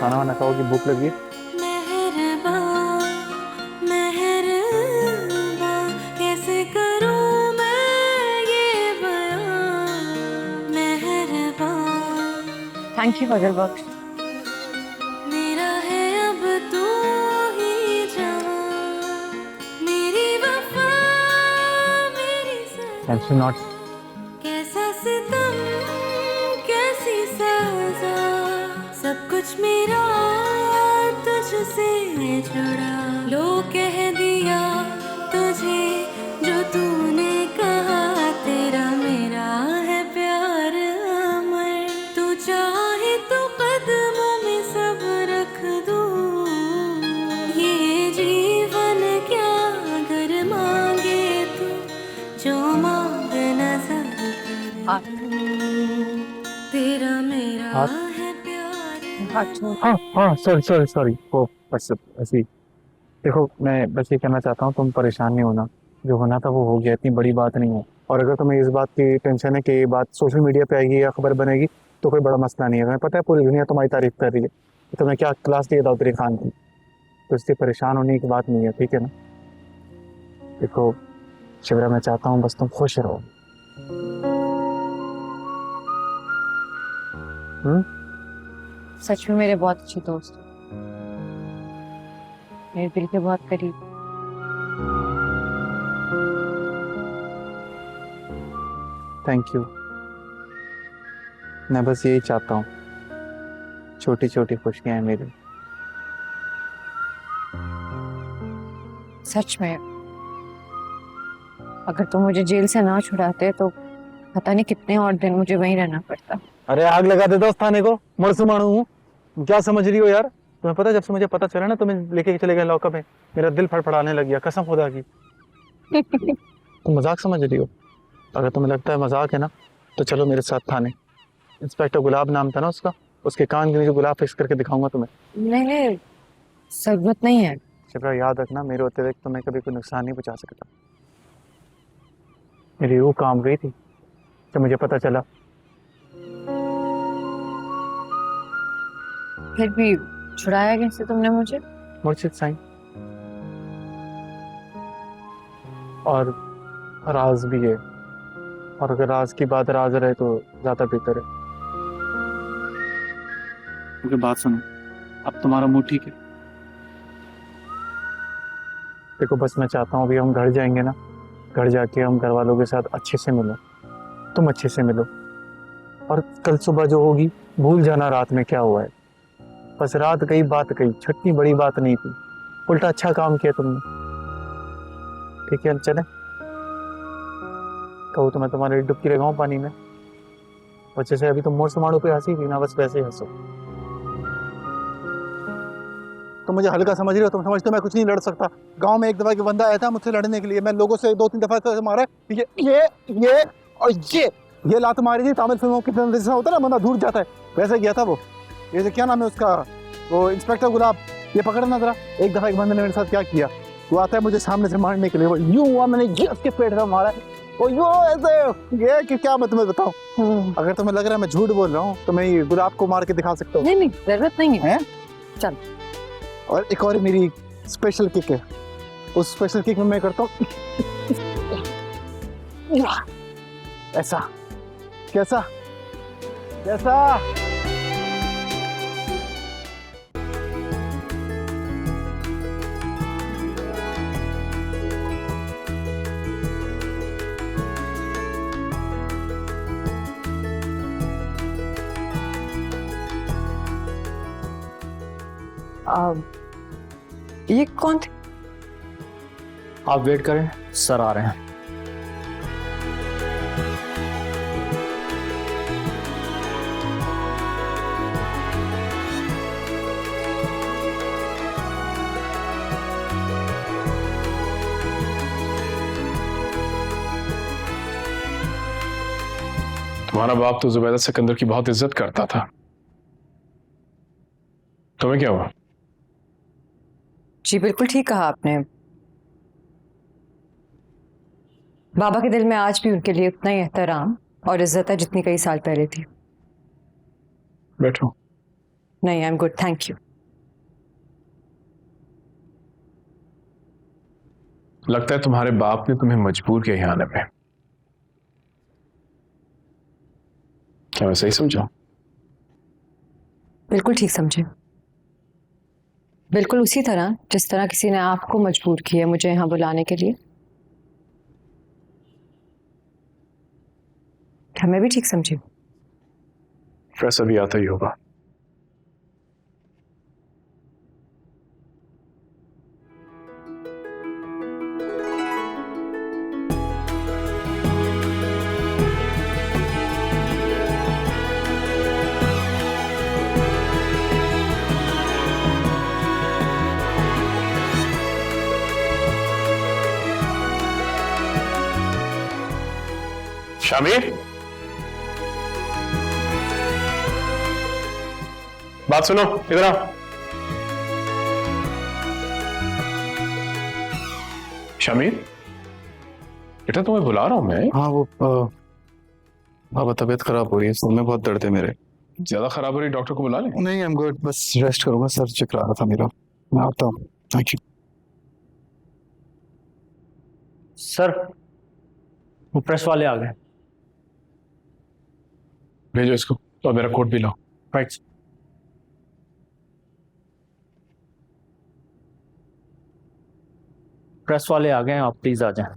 खाना वाना खाओगी? भूख लगी? कैसे करूं मैं ये थैंक यू फजल बख्श। मेरा है अब तू ही जवां, मेरी वफा मेरी कैन सजा, नॉट। कैसा सितम कैसी सजा, सब कुछ मेरा तुझसे जुड़ा। लो कह दिया तुझे जो तूने कहा, तेरा मेरा है प्यार अमर। तू चाहे तो कदमों में सब रख दूं, ये जीवन क्या अगर मांगे तू, जो मांग नजर कर दूं। तेरा मेरा हाँ है प्यार। हाँ हाँ, सॉरी सॉरी सॉरी, वो बस ऐसे ही। देखो, मैं बस ये कहना चाहता हूँ, तुम परेशान नहीं होना। जो होना था वो हो गया, इतनी बड़ी बात नहीं है। और अगर तुम्हें इस बात की टेंशन है कि ये बात सोशल मीडिया पे आएगी या खबर बनेगी, तो कोई बड़ा मसला नहीं है। तुम्हें पता है पूरी दुनिया तुम्हारी तारीफ कर रही है। तो तुम्हें क्या क्लास दिया दाऊद खान की, तो इससे परेशान होने की बात नहीं है, ठीक है ना? देखो शिवरा, मैं चाहता हूँ बस तुम खुश रहो। हम्म। सच में मेरे बहुत अच्छे दोस्त हो, मेरे दिल के बहुत करीब। Thank you. मैं बस यही चाहता हूँ, छोटी छोटी खुशियां हैं मेरी। सच में अगर तुम मुझे जेल से ना छुड़ाते तो पता नहीं कितने और दिन मुझे वहीं रहना पड़ता। अरे आग लगा देता उस थाने को, मरसुमाणु हूँ। तुम क्या समझ रही हो यार? तुम्हें पता है, जब से मुझे पता चला ना तुम्हें लेके चले गए लॉकअप में, मेरा दिल फड़फड़ाने लग गया, कसम खुदा की। तुम मजाक समझ रही हो? अगर तुम्हें लगता है मजाक है ना, तो चलो मेरे साथ थाने। इंस्पेक्टर गुलाब नाम था ना उसका, उसके कान के नीचे गुलाब फिक्स करके दिखाऊंगा तुम्हें। नहीं नहीं, जरूरत नहीं है। शिप्रा, याद रखना, मेरे होते हुए तुम्हें कभी कोई नुकसान नहीं पहुंचा सकता। मेरी रूह काम गई थी जब मुझे पता चला। फिर भी छुड़ाया कैसे तुमने मुझे? मुर्शिद साईं। और राज भी है, और अगर राज की बात राज रहे तो ज्यादा बेहतर है। मुझे बात सुनो, अब तुम्हारा मुंह ठीक है? देखो बस मैं चाहता हूँ, अभी हम घर जाएंगे ना, घर जाके हम घर वालों के साथ अच्छे से मिलो। तुम अच्छे से मिलो, और कल सुबह जो होगी भूल जाना रात में क्या हुआ है। बस रात गई बात गई, छठनी बड़ी बात नहीं थी, उल्टा अच्छा काम किया तुमने। ठीक है, चले? कहूँ तो मैं तुम्हारी डुबकी लगाऊं पानी में? और जैसे अभी तुम मोर समाड़ू पे हंसी थी ना, बस वैसे ही हंसो। तुम मुझे हल्का समझ रहे हो? तुम समझते हो मैं कुछ नहीं लड़ सकता? गांव में एक दफा के बंदा आया था मुझसे लड़ने के लिए, मैं लोगों से 2-3 दफा से मारा है। ये और ये लात मारी थी। तमिल फिल्मों के अंदर जैसा होता है ना, बंदा दूर जाता है, वैसे गया था वो। जैसे क्या नाम है उसका, वो इंस्पेक्टर गुलाब। ये पकड़ना जरा, एक दफा एक बंदे ने मेरे साथ क्या किया। वो आता है मुझे सामने से मारने के लिए, वो यूं हुआ, मैंने ये उसके पेट में मारा, वो यूं ऐसे। ये कि क्या मैं तुम्हें बताऊं? अगर तुम्हें लग रहा है मैं झूठ बोल रहा हूँ, तो मैं ये गुलाब को मार के दिखा सकता हूँ। नहीं नहीं, जरूरत नहीं है। चल। और एक और मेरी स्पेशल किक है, उस स्पेशल किक में मैं करता हूँ ऐसा। कैसा कैसा? ये कौन थे? आप वेट करें, सर आ रहे हैं। तुम्हारा बाप तो जुबैदा सिकंदर की बहुत इज्जत करता था, तुम्हें क्या हुआ? जी बिल्कुल ठीक कहा आपने। बाबा के दिल में आज भी उनके लिए उतना ही एहतराम और इज्जत है जितनी कई साल पहले थी। बैठो। नहीं, I am good, thank you. लगता है तुम्हारे बाप ने तुम्हें मजबूर किया यहाँ आने पे। क्या मैं सही समझा? बिल्कुल ठीक समझे, बिल्कुल उसी तरह जिस तरह किसी ने आपको मजबूर किया मुझे यहाँ बुलाने के लिए। क्या मैं भी ठीक समझी? वैसा भी आता ही होगा। शामिर, बात सुनो, इधर आओ। शामिर, बेटा तुम्हें बुला रहा हूं मैं। हाँ वो बाबा तबीयत खराब हो रही है, सर में बहुत दर्द है मेरे। ज्यादा खराब हो रही, डॉक्टर को बुला ले। नहीं, आई एम गुड, बस रेस्ट करूंगा, सर चकरा रहा था मेरा। मैं आता हूँ, थैंक यू। सर वो प्रेस वाले आ गए। भेजो इसको और मेरा कोट भी लाओ। राइट। प्रेस वाले आ गए हैं, आप प्लीज आ जाएं।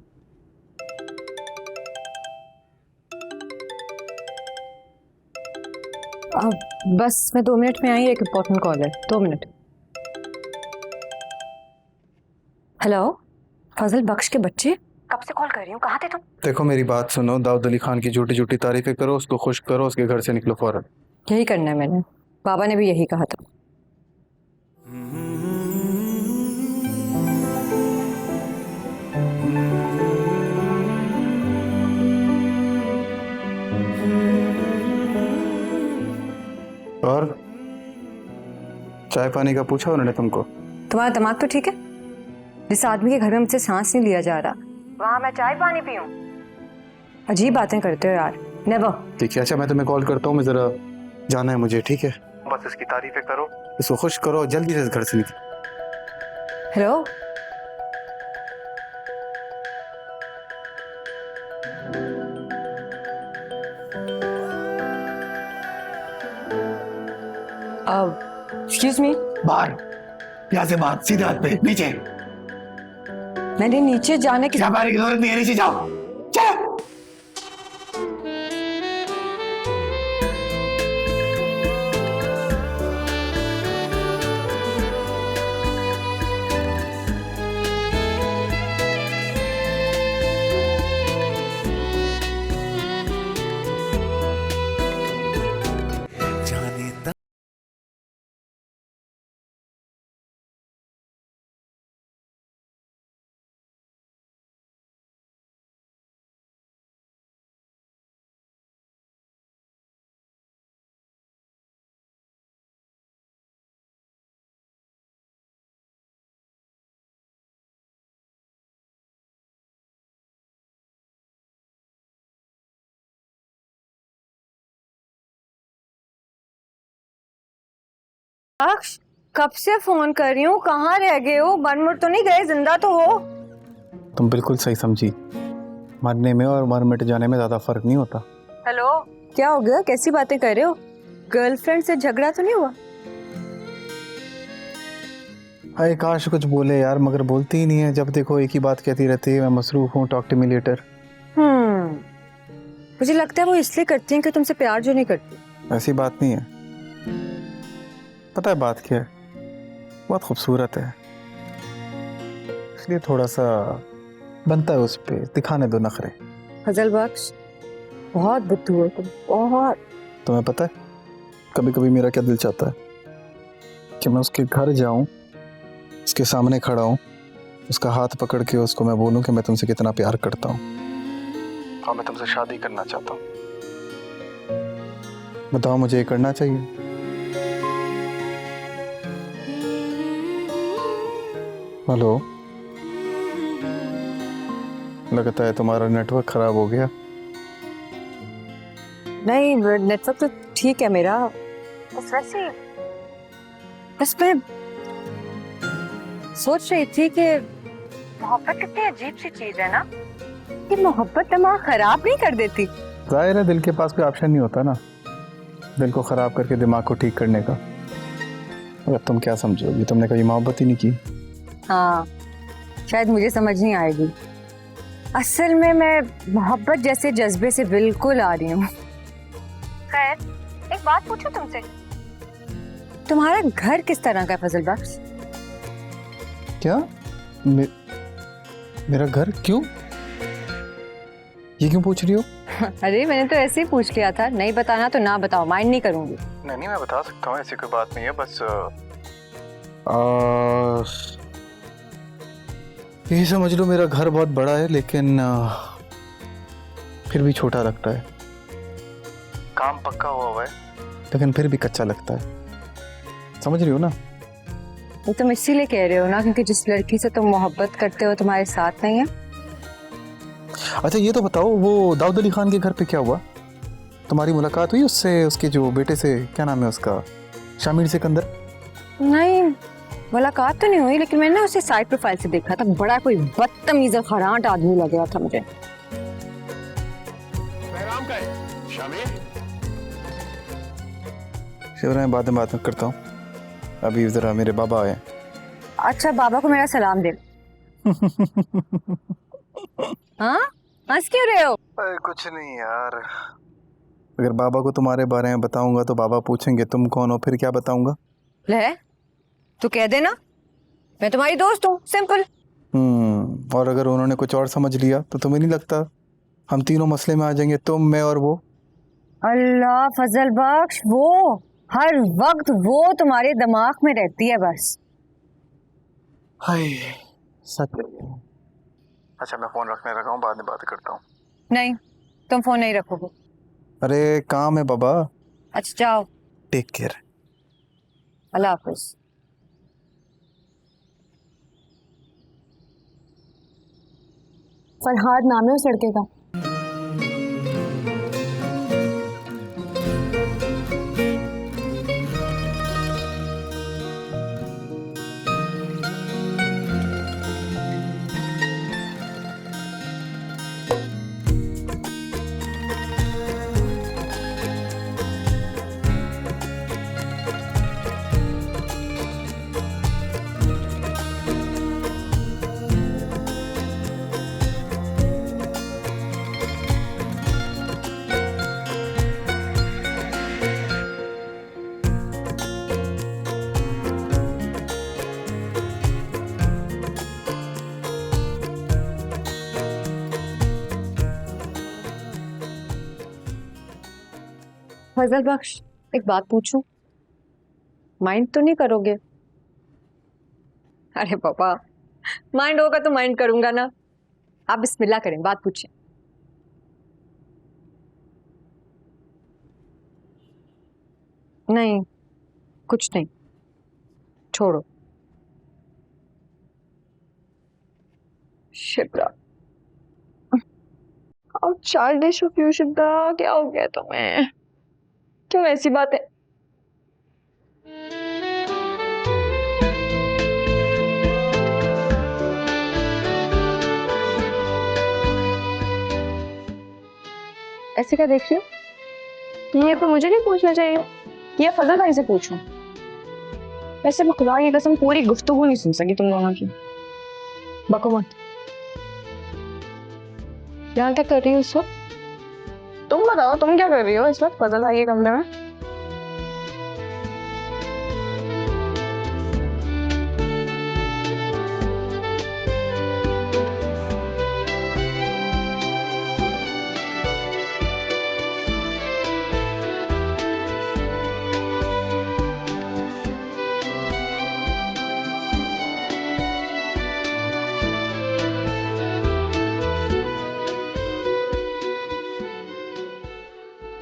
बस मैं 2 मिनट में आई, एक इम्पोर्टेंट कॉल है, 2 मिनट। हेलो, फजल बख्श के बच्चे, कब से कॉल कर रही हूँ, कहाँ थे तुम? देखो मेरी बात सुनो, दाऊद अली खान की झूठी झूठी तारीफें करो, उसको खुश करो, उसके घर से निकलो फौरन। यही करना है मैंने, बाबा ने भी यही कहा था। और चाय पानी का पूछा उन्होंने तुमको? तुम्हारा दिमाग तो ठीक है? जिस आदमी के घर में मुझसे सांस नहीं लिया जा रहा, वहां मैं चाय पानी पीऊं? अजीब बातें करते हो यार, नेवर। ठीक है, अच्छा मैं तुम्हें कॉल करता हूँ, मैं जरा जाना है मुझे, ठीक है? बस इसकी तारीफें करो, इसको खुश करो, जल्दी से इस घर से निकलो। Hello, excuse me. बाहर, यहाँ से बाहर, सीधे हाथ पे नीचे। मैंने नीचे जाने की बाहर की जरूरत नहीं है, नीचे जाओ, चलो। अक्ष, कब से फोन कर रही हूँ, कहाँ रह गए हो? मर तो नहीं गए, जिंदा तो हो? तुम बिल्कुल सही समझी, मरने में और मर मिट जाने में ज्यादा फर्क नहीं होता। हेलो, क्या हो गया, कैसी बातें कर रहे हो? गर्लफ्रेंड से झगड़ा तो नहीं हुआ? अरे काश कुछ बोले यार, मगर बोलती ही नहीं है, जब देखो एक ही बात कहती रहती है, मैं मसरूफ हूँ, टॉक टू मी लेटर। मुझे लगता है वो इसलिए करती हैं कि तुमसे प्यार जो नहीं करती। ऐसी बात नहीं है, पता है बात क्या है, बहुत खूबसूरत है, इसलिए थोड़ा सा बनता है उस पे दिखाने दो नखरे। फजल बख्श, बहुत बुद्धू हो तुम, बहुत। तुम्हें पता है कभी कभी मेरा क्या दिल चाहता है कि मैं उसके घर जाऊं, उसके सामने खड़ा हूं, उसका हाथ पकड़ के उसको मैं बोलूं कि मैं तुमसे कितना प्यार करता हूं और मैं तुमसे शादी करना चाहता हूं। बताओ मुझे ये करना चाहिए? हेलो, लगता है तुम्हारा नेटवर्क खराब हो गया। नहीं, नेटवर्क तो ठीक है मेरा, बस वैसे बस मैं सोच रही थी कि मोहब्बत कितनी अजीब सी चीज है ना, कि मोहब्बत दिमाग खराब नहीं कर देती। जाहिर है दिल के पास कोई ऑप्शन नहीं होता ना दिल को खराब करके दिमाग को ठीक करने का। अगर तुम क्या समझोगी, तुमने कभी मोहब्बत ही नहीं की। हाँ, शायद मुझे समझ नहीं आएगी। असल में मैं मोहब्बत जैसे जज्बे से बिल्कुल आ रही हूँ। खैर, एक बात पूछूं तुमसे, तुम्हारा घर किस तरह का है फजल बख्श? क्या मेरा घर? क्यों, ये क्यों पूछ रही हो? अरे मैंने तो ऐसे ही पूछ लिया था, नहीं बताना तो ना बताओ, माइंड नहीं करूंगी। नहीं मैं बता सकता हूँ, ऐसी कोई बात नहीं है। बस यही समझ लो मेरा घर बहुत बड़ा है लेकिन फिर भी छोटा लगता है। काम पक्का हुआ है लेकिन फिर भी कच्चा लगता है। समझ रही हो ना? वो तुम इसीलिए कह रहे हो ना क्योंकि जिस लड़की से तुम मोहब्बत करते हो तुम्हारे साथ नहीं है। अच्छा ये तो बताओ, वो दाऊद अली खान के घर पे क्या हुआ? तुम्हारी मुलाकात हुई उससे, उसके जो बेटे से, क्या नाम है उसका, शामिर सिकंदर? नहीं, मुलाकात तो नहीं हुई, लेकिन मैंने ना उसे साइड प्रोफाइल से देखा था। बड़ा कोई बदतमीज और खरांट आदमी लग गया था मुझे। शिवराय बाद में बात करता हूँ, अभी जरा मेरे बाबा आए। अच्छा, बाबा को मेरा सलाम दे। हाँ, हंस क्यों रहे हो? अरे कुछ नहीं यार, अगर बाबा को तुम्हारे बारे में बताऊंगा तो बाबा पूछेंगे तुम कौन हो, फिर क्या बताऊंगा? ले, तो कह देना मैं तुम्हारी दोस्त हूँ, सिंपल। और अगर उन्होंने कुछ और समझ लिया तो तुम्हें नहीं लगता हम तीनों मसले में आ जाएंगे, तुम, मैं और वो? अल्लाह फजल बख्श, वो हर वक्त वो तुम्हारे दिमाग में रहती है बस। हाय सच। अच्छा मैं फोन रखने लगा हूँ, बाद में बात करता हूँ। नहीं, तुम फोन नहीं रखोगे। अरे काम है बाबा। अच्छा जाओ, टेक केयर। अल्लाह हाफिज। फरहाद नाम है उस लड़के का। फजल बख्श, एक बात पूछूं? माइंड तो नहीं करोगे? अरे पापा, माइंड होगा तो माइंड करूंगा ना। आप बिस्मिल्लाह करें, बात पूछें। नहीं, कुछ नहीं, छोड़ो। शिप्रा, अब चाइल्डिश ऑफ यू शिद्दा, क्या हो गया तुम्हें? क्यों ऐसी बात है? ऐसे क्या देख रही हो? ये तो मुझे नहीं पूछना चाहिए, ये फजल भाई से पूछूं। वैसे मैं खुदा की कसम पूरी गुफ्तगू नहीं सुन सकी तुम दोनों की। बको मत। यहाँ क्या कर रही हो इस वक्त? तुम बताओ, तुम क्या कर रही हो इस वक्त फजल भाई के कमरे में?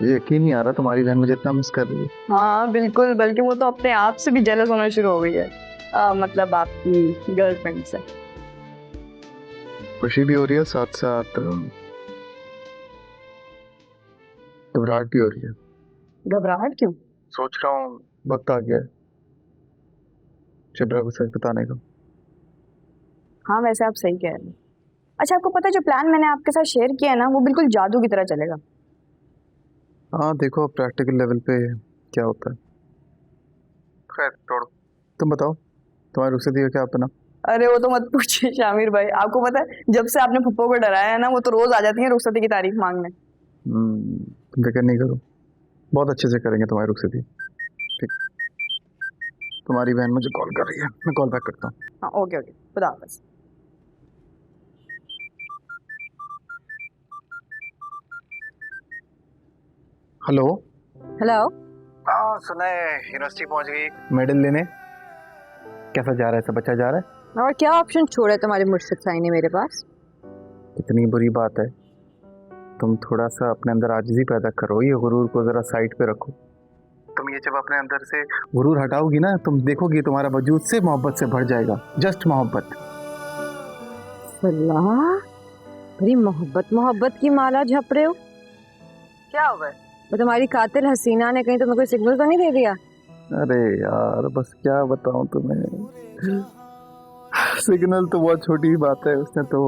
ये यकीन नहीं आ रहा तुम्हारी बहन मुझे इतना मिस कर रही है। हाँ बिल्कुल, बल्कि वो तो अपने आप से भी जेलस होना शुरू हो गई है। मतलब आपकी गर्लफ्रेंड से। खुशी भी हो रही है, साथ साथ घबराहट भी हो रही है। घबराहट क्यों? सोच रहा हूँ वक्त आ गया है शिप्रा को सच बताने का। हाँ वैसे आप सही कह रहे हैं। अच्छा आपको पता है जो प्लान मैंने आपके साथ शेयर किया है ना वो बिल्कुल जादू की तरह चलेगा। हाँ देखो प्रैक्टिकल लेवल पे क्या होता है। खैर छोड़ो, तुम बताओ तुम्हारी रुखसती का क्या बना? अरे वो तो मत पूछिए शामिर भाई, आपको पता है जब से आपने पप्पो को डराया है ना वो तो रोज आ जाती है रुखसती की तारीफ मांगने। तुम फिक्र नहीं करो, बहुत अच्छे से करेंगे तुम्हारी रुखसती। ठीक, तुम्हारी बहन मुझे कॉल कर रही है, मैं कॉल बैक करता हूँ। हाँ ओके ओके, खुदा हाफिज़। हेलो। हेलो। हाँ सुना है यूनिवर्सिटी पहुंच गई मेडल लेने। कैसा जा रहा है सब? अच्छा जा रहा है? और क्या ऑप्शन छोड़े तुम्हारे मुर्शिद साईं ने मेरे पास? कितनी बुरी बात है, तुम थोड़ा सा अपने अंदर आजिज़ी पैदा करो, ये गुरूर को जरा साइड पे रखो। तुम ये जब अपने अंदर से गुरूर हटाओगी ना, तुम देखोगी तुम्हारा वजूद से मोहब्बत से भर जाएगा, जस्ट मोहब्बत। अल्लाह, बड़ी मोहब्बत मोहब्बत की माला झप रहे हो। क्या हुआ? वो तुम्हारी कातिल हसीना ने कहीं तुम्हें कोई सिग्नल तो नहीं दे दिया? अरे यार बस क्या बताऊं तुम्हें, सिग्नल तो बहुत छोटी बात है, उसने तो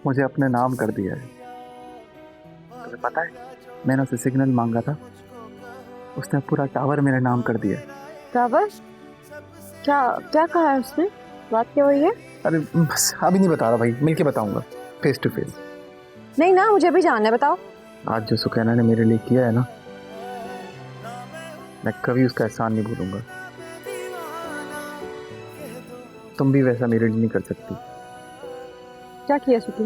मुझे अपने नाम कर दिया है। तुम्हें पता है मैंने उसे सिग्नल मांगा था, उसने पूरा टावर मेरा नाम कर दिया। टावर? क्या क्या कहा है उसने? बात क्या हुई है? अरे बस अभी नहीं बता रहा भाई, मिलके बताऊंगा फेस टू फेस। नहीं ना, मुझे भी जानना है, बताओ। आज जो सुकैना ने मेरे लिए किया है ना, मैं कभी उसका एहसान नहीं भूलूंगा। तुम भी वैसा मेरे लिए नहीं कर सकती। क्या किया सुकी?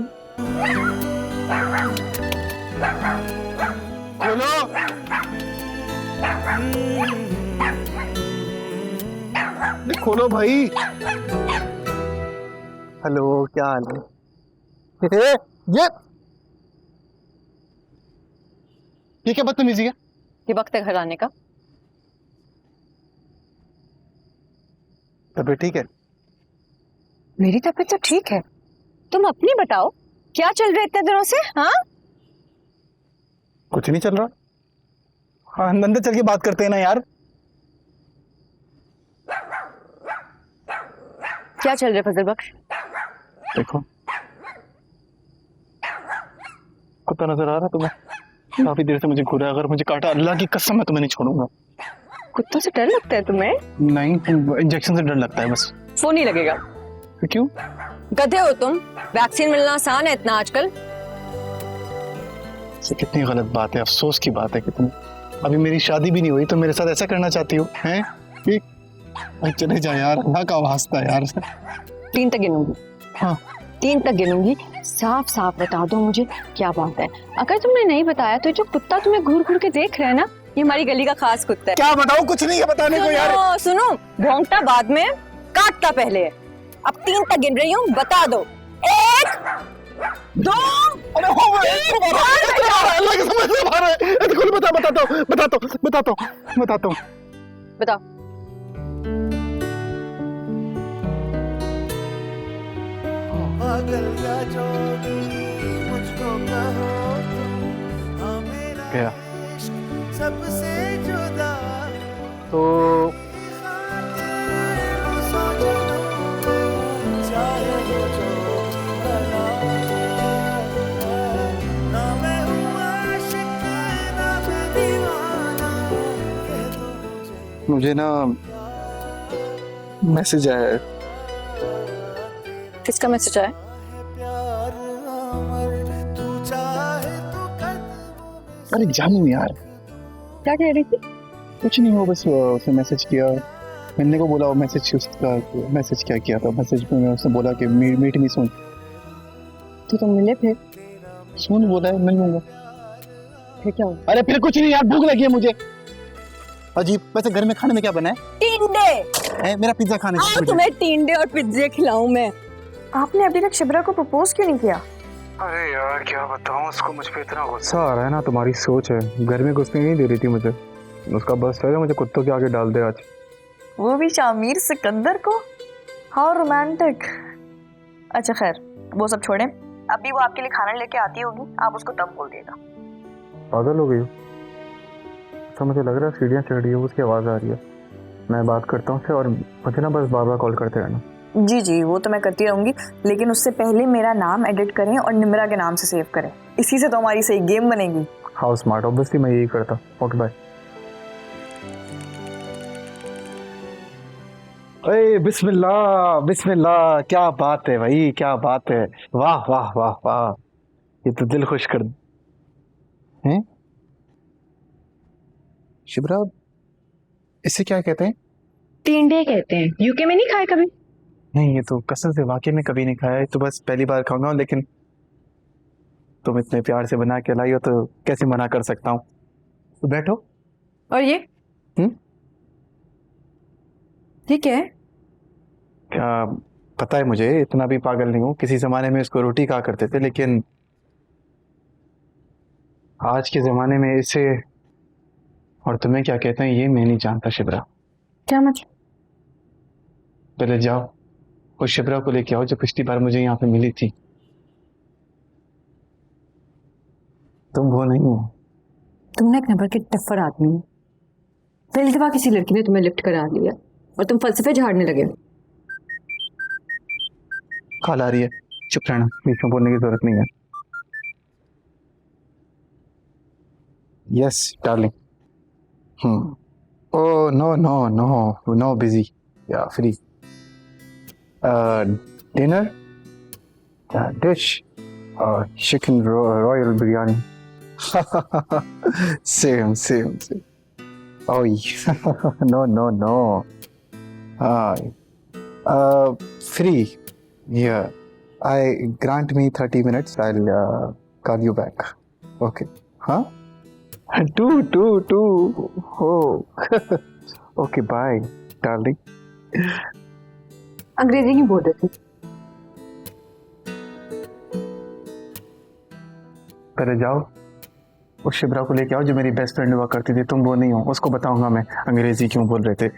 खोलो भाई। हेलो, क्या हाल है? ये क्या बदतमीजी है? ये वक्त है घर आने का। तबीयत ठीक है? मेरी तबीयत तो ठीक है, तुम अपनी बताओ, क्या चल रहा है इतने दिनों से? हाँ कुछ नहीं चल रहा। हाँ अंदर चल के बात करते हैं ना यार। क्या चल रहा है फजल बख्श? देखो कुत्ता नजर आ रहा तुम्हें? काफी देर से मुझे घूरा, अगर मुझे काटा अल्लाह की कसम मैं तुम्हें नहीं छोड़ूंगा। कुत्तों से डर लगता है तुम्हें? नहीं, इंजेक्शन से डर लगता है बस। वो नहीं लगेगा। क्यों? गधे हो तुम, वैक्सीन मिलना आसान है इतना आजकल। ये कितनी गलत बात है, अफसोस की बात है कि तुम अभी मेरी शादी भी नहीं हुई तो मेरे साथ ऐसा करना चाहती हो, हैं? चले जा यार, अल्लाह का वास्ता यार। 3 तक गिनूंगी। हाँ 3 तक गिनूंगी, साफ साफ बता दो मुझे क्या बात है। अगर तुमने नहीं बताया तो जो कुत्ता तुम्हें घूर घूर के देख रहा है ना, ये हमारी गली का खास कुत्ता है। क्या बताऊं, कुछ नहीं है बताने को यार। सुनो, भौंकता बाद में, काटता पहले। अब 3 तक गिन रही हूँ, बता दो। 1 2 अरे हो अल्लाह की समझ से बाहर है। बताता हूँ। बताओ। क्या? तो मुझे ना मैसेज आया है। किसका मैसेज आया? अरे जानू यार, क्या कह रही थी? कुछ नहीं हो, बस उसने मैसेज किया, मिलने को बोला। मैसेज क्या किया था? मैसेज में उसने बोला कि मीट मी सून। तो तुम मिले फिर? सून बोला है, मिल लूंगा। फिर क्या हुआ? अरे फिर कुछ नहीं यार, भूख लगी है मुझे। अजीब, वैसे घर में खाने में क्या बना है? टिंडे। मेरा पिज्जा खाने आओ तुम्हें टिंडे और पिज्जे खिलाऊं मैं। आपने अभी तक शिब्रा को प्रपोज क्यों नहीं किया? अरे यार क्या बताऊं, उसको मुझ पे इतना गुस्सा आ रहा है ना। तुम्हारी सोच है, घर में घुसने नहीं दे रही थी मुझे। उसका बस है मुझे कुत्तों के आगे डाल दे आज। वो भी शामिर सिकंदर को? How romantic. अच्छा खैर, वो सब छोड़ें, अभी वो आपके लिए खाना लेके आती होगी, आप उसको तब बोल देगा। पागल हो गई हो? अच्छा मुझे लग रहा है सीढ़ियाँ चढ़ रही है, उसकी आवाज़ आ रही है। मैं बात करता हूँ फिर, और मुझे ना बस बार बार कॉल करते रहना। जी जी, वो तो मैं करती रहूंगी, लेकिन उससे पहले मेरा नाम एडिट करें और निम्रा के नाम से सेव करें। इसी से तो हमारी सही गेम बनेगी। हाउ स्मार्ट, ऑब्वियसली मैं यही करता। Okay bye. अरे बिस्मिल्लाह बिस्मिल्लाह, क्या बात है भाई, क्या बात है। वाह वाह वाह वाह, ये तो दिल खुश कर हैं। शिबरा, इसे क्या कहते हैं? टिंडे कहते हैं। यूके में नहीं खाए कभी? नहीं, ये तो कसम से वाकई में कभी नहीं खाया है, तो बस पहली बार खाऊंगा। लेकिन तुम इतने प्यार से बना के लाई हो तो कैसे मना कर सकता हूँ। तो बैठो। और ये ये क्या है? क्या पता है मुझे, इतना भी पागल नहीं हूँ। किसी जमाने में इसको रोटी कहा करते थे, लेकिन आज के जमाने में इसे और तुम्हें क्या कहते हैं ये मैं नहीं जानता। शिबरा, क्या मतलब? पहले जाओ उस शिबरा को लेके आओ जो पिछली बार मुझे यहाँ पे मिली थी। तुम वो नहीं हो। तुम ना एक नंबर के टफ्फर आदमी हो। पहली दफा किसी लड़की ने तुम्हें लिफ्ट करा लिया और तुम फलसफे झाड़ने लगे। कॉल आ रही है, चुप रहना, बीच में बोलने की जरूरत नहीं है। Yes darling. Oh no no no no, busy या free. Dinner dish chicken royal biryani. Same same same. Oh, no, no. Free. Yeah. Grant me 30 minutes. I'll call you back. Okay. Huh? Two. Oh. Okay, bye, darling. अंग्रेजी नहीं बोल रही थी। पहले जाओ उस शिबरा को लेके आओ जो मेरी बेस्ट फ्रेंड हुआ करती थी। तुम वो नहीं हो, उसको बताऊंगा मैं अंग्रेजी क्यों बोल रहे थे।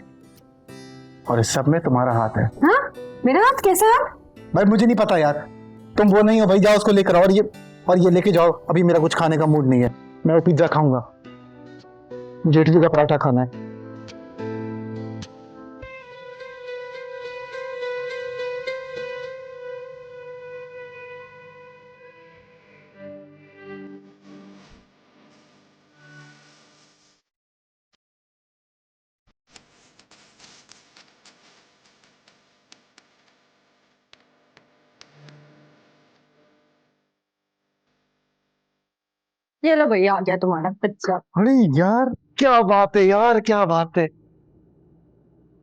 और इस सब में तुम्हारा हाथ है। हाँ? मेरा हाथ कैसा है? भाई मुझे नहीं पता यार, तुम वो नहीं हो भाई। जाओ उसको लेकर आओ, और ये लेके जाओ। अभी मेरा कुछ खाने का मूड नहीं है, मैं वो पिज्जा खाऊंगा। मुझे इडली का पराठा खाना है। ये लो भैया, आ गया तुम्हारा पिज्जा। अरे यार क्या बात है यार, क्या बात है।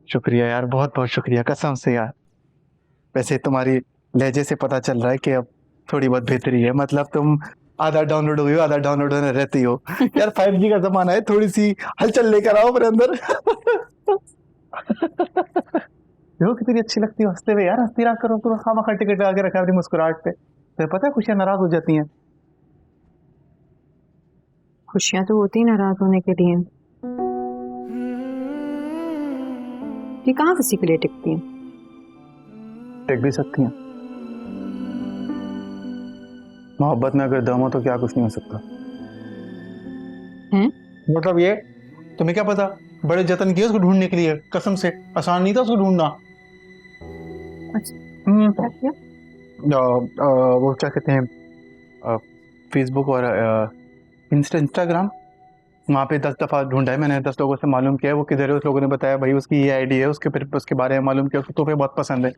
शुक्रिया यार, बहुत बहुत शुक्रिया कसम से यार। वैसे तुम्हारी लहजे से पता चल रहा है कि अब थोड़ी बहुत बेहतरी है। मतलब तुम आधा डाउनलोड हुई हो, आधा डाउनलोड होने रहती हो। यार 5G का जमाना है, थोड़ी सी हलचल लेकर आओ मेरे अंदर। देखो कितनी अच्छी लगती हो हंसते हुए यार। हंसती रहा करो, तुम खामखा टिकट लगा के रखा अपनी मुस्कुराहट पे। तो पता है खुशियां नाराज हो जाती हैं। खुशियां तो होती नाराज होने के लिए। ये कहाँ किसी के लिए टिकती है? टिक भी सकती हैं। मोहब्बत में अगर दम हो तो क्या कुछ नहीं हो सकता। मतलब ये तुम्हें क्या पता, बड़े जतन किए उसको ढूंढने के लिए। कसम से आसान नहीं था उसको ढूंढना। वो क्या कहते हैं, फेसबुक और इंस्टाग्राम, वहाँ पे 10 दफ़ा ढूंढा है मैंने। 10 लोगों से मालूम किया है वो किधर है। उस लोगों ने बताया भाई उसकी ये आईडी है। उसके फिर उसके बारे में मालूम किया, उसको तोहफे बहुत पसंद है।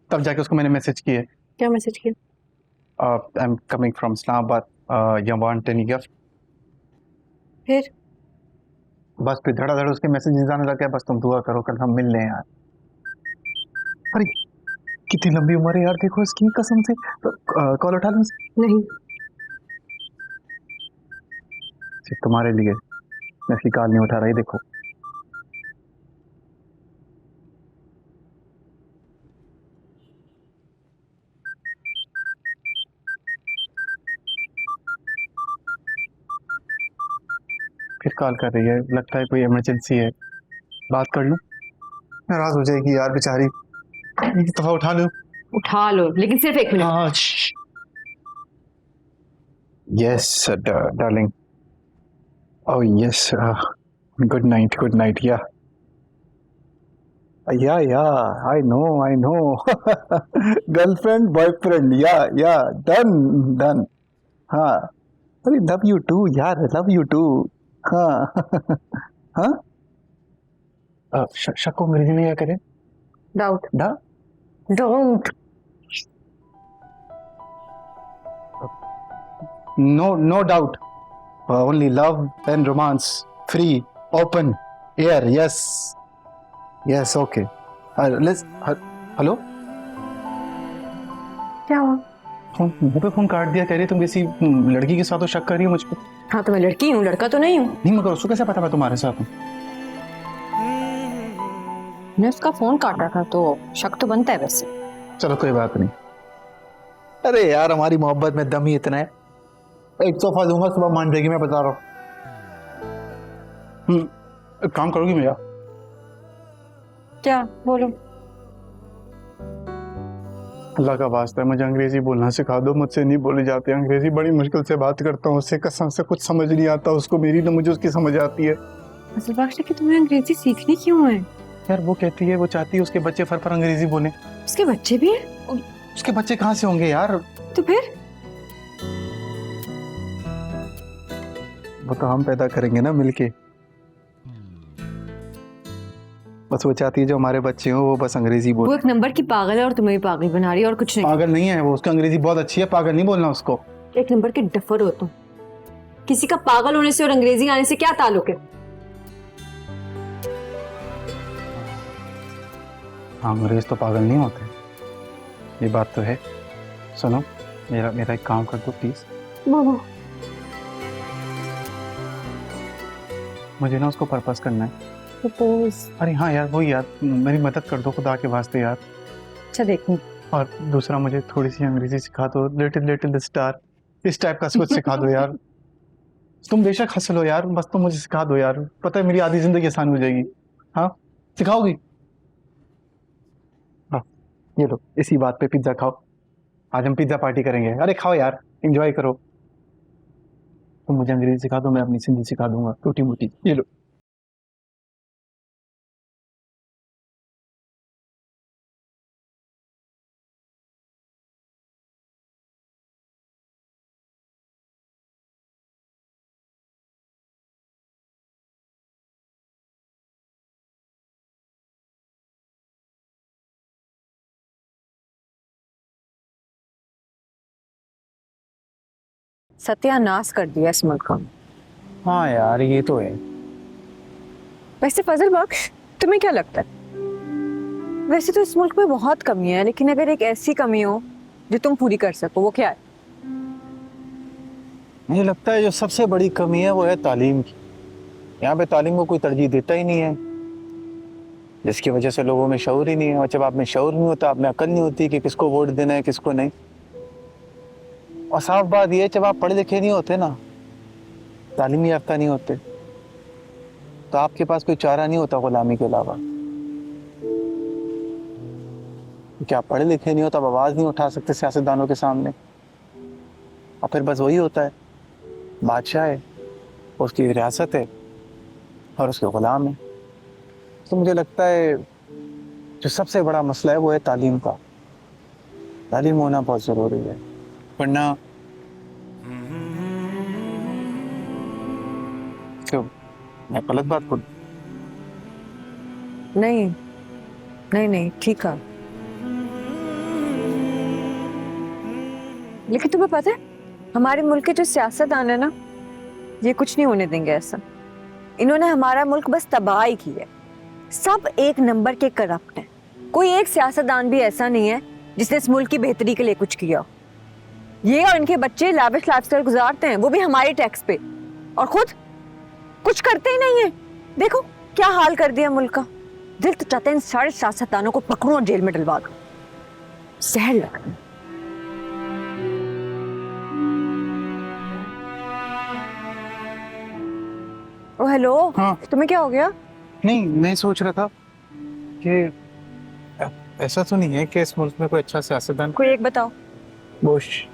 तब जाके उसको मैंने मैसेज किया। क्या मैसेज किया? I am coming from Islamabad, you want any gift. फिर बस फिर धड़ाधड़ उसके मैसेजेस आने लगे। बस तुम दुआ करो कल हम मिल लें यार। अरे कितनी लंबी उम्र है यार, देखो इसकी कसम से। तो कॉल उठा लूं? नहीं। सिर्फ तुम्हारे लिए मैं इसकी कॉल नहीं उठा रही। देखो फिर कॉल कर रही है, लगता है कोई इमरजेंसी है। बात कर लूं? नाराज हो जाएगी यार बेचारी। एक दफा उठा लूं? उठा लो, लेकिन सिर्फ 1 मिनट। हाँ। Yes darling. Oh yes, good night या। आई नो गर्लफ्रेंड बॉयफ्रेंड या डन हाँ अरे लव यू टू यार लव यू टू हाँ हाँ शक को अंग्रेजी में क्या करें डाउट डा doubt no doubt only love and romance free open air yes okay let's hello क्या हुआ? फोन मुंह पे फोन काट दिया कह रही तुम किसी लड़की के साथ तो शक कर रही हो मुझ पे हाँ तो मैं लड़की हूँ, लड़का तो नहीं हूँ। नहीं मगर उसको कैसे पता मैं तुम्हारे साथ हूँ मैंने उसका फोन काटा था तो शक तो बनता है वैसे। चलो कोई बात नहीं। अरे यार हमारी मोहब्बत में दम ही इतना है, एक तोहफा दूंगा सुबह मान जाएगी, मैं बता रहा हूँ। एक काम करोगी भैया? क्या बोलो? अल्लाह का वास्ता है मुझे अंग्रेजी बोलना सिखा दो, मुझसे नहीं बोली जाती अंग्रेजी, बड़ी मुश्किल से बात करता हूँ उससे, कसम से कुछ समझ नहीं आता उसको मेरी ना मुझे उसकी समझ आती है। असल बात है कि तुम्हें अंग्रेजी सीखनी क्यों है? यार वो कहती है वो चाहती है उसके बच्चे फर अंग्रेजी बोले। उसके बच्चे भी हैं? उसके बच्चे कहाँ से होंगे यार? तो फिर वो तो हम पैदा करेंगे ना मिलके, बस वो चाहती है जो हमारे बच्चे हो वो बस अंग्रेजी वो बोले। एक नंबर की पागल है और तुम्हें भी पागल बना रही है और कुछ नहीं। पागल नहीं है वो, उसकी अंग्रेजी बहुत अच्छी है, पागल नहीं बोलना उसको। एक नंबर के डफर हो तुम। किसी का पागल होने से और अंग्रेजी आने से क्या ताल्लुक है? हाँ अंग्रेज तो पागल नहीं होते, ये बात तो है। सुनो मेरा एक काम कर दो प्लीज, मुझे ना उसको पर्पस करना है। अरे हाँ यार वही यार, मेरी मदद कर दो खुदा के वास्ते यार। अच्छा देखूं। और दूसरा मुझे थोड़ी सी अंग्रेजी सिखा दो, लिटिल स्टार इस टाइप का कुछ सिखा दो यार। तुम बेशक हंस लो यार, बस तुम मुझे सिखा दो यार, पता है मेरी आधी जिंदगी आसान हो जाएगी। हाँ सिखाओगी? हाँ ये लो, इसी बात पे पिज्जा खाओ, आज हम पिज्जा पार्टी करेंगे। अरे खाओ यार, एंजॉय करो। तुम मुझे अंग्रेजी सिखा दो, मैं अपनी सिंधी सिखा दूंगा टूटी मोटी। ये लो। सत्यानाश कर दिया इस मुल्क का। हाँ यार ये तो है। वैसे फजल बख्श तुम्हें क्या लगता है? वैसे तो इस मुल्क में बहुत कमी है, लेकिन अगर एक ऐसी कमी हो जो तुम पूरी कर सको, वो क्या है? मुझे लगता है जो सबसे बड़ी कमी है वो है तालीम की। यहाँ पे तालीम को कोई तरजीह देता ही नहीं है, जिसकी वजह से लोगों में शऊर ही नहीं है। और जब आप में शऊर नहीं होता, आप में अकल नहीं होती कि किसको वोट देना है किसको नहीं। और साफ बात ये है, जब आप पढ़े लिखे नहीं होते ना, तालीमी याफ्ता नहीं होते, तो आपके पास कोई चारा नहीं होता गुलामी के अलावा। क्योंकि आप पढ़े लिखे नहीं हो तो आप आवाज़ नहीं उठा सकते सियासतदानों के सामने। और फिर बस वही होता है, बादशाह है, उसकी रियासत है और उसके गुलाम है। तो मुझे लगता है जो सबसे बड़ा मसला है वो है तालीम का। तालीम होना बहुत ज़रूरी है, वरना क्यों मैं गलत बात बोलूं? नहीं नहीं नहीं ठीक है। लेकिन तुम्हें पता है हमारे मुल्क के जो सियासतदान है ना, ये कुछ नहीं होने देंगे ऐसा। इन्होंने हमारा मुल्क बस तबाह ही की है। सब एक नंबर के करप्ट हैं। कोई एक सियासतदान भी ऐसा नहीं है जिसने इस मुल्क की बेहतरी के लिए कुछ किया। ये और इनके बच्चे लाविश लाइफस्टाइल गुजारते हैं, वो भी हमारे टैक्स पे, और खुद कुछ करते ही नहीं है। देखो क्या हाल कर दिया मुल्क का। दिल तो चाहते हैं इन सारे सियासतदानों को पकड़ो और जेल में डलवा दो। जहर लगता है। ओ हेलो। हाँ। तुम्हें क्या हो गया? नहीं मैं सोच रहा था कि ऐसा तो नहीं है कि इस मुल्क में कोई अच्छा सियासतदान। कोई एक बताओ। बुश।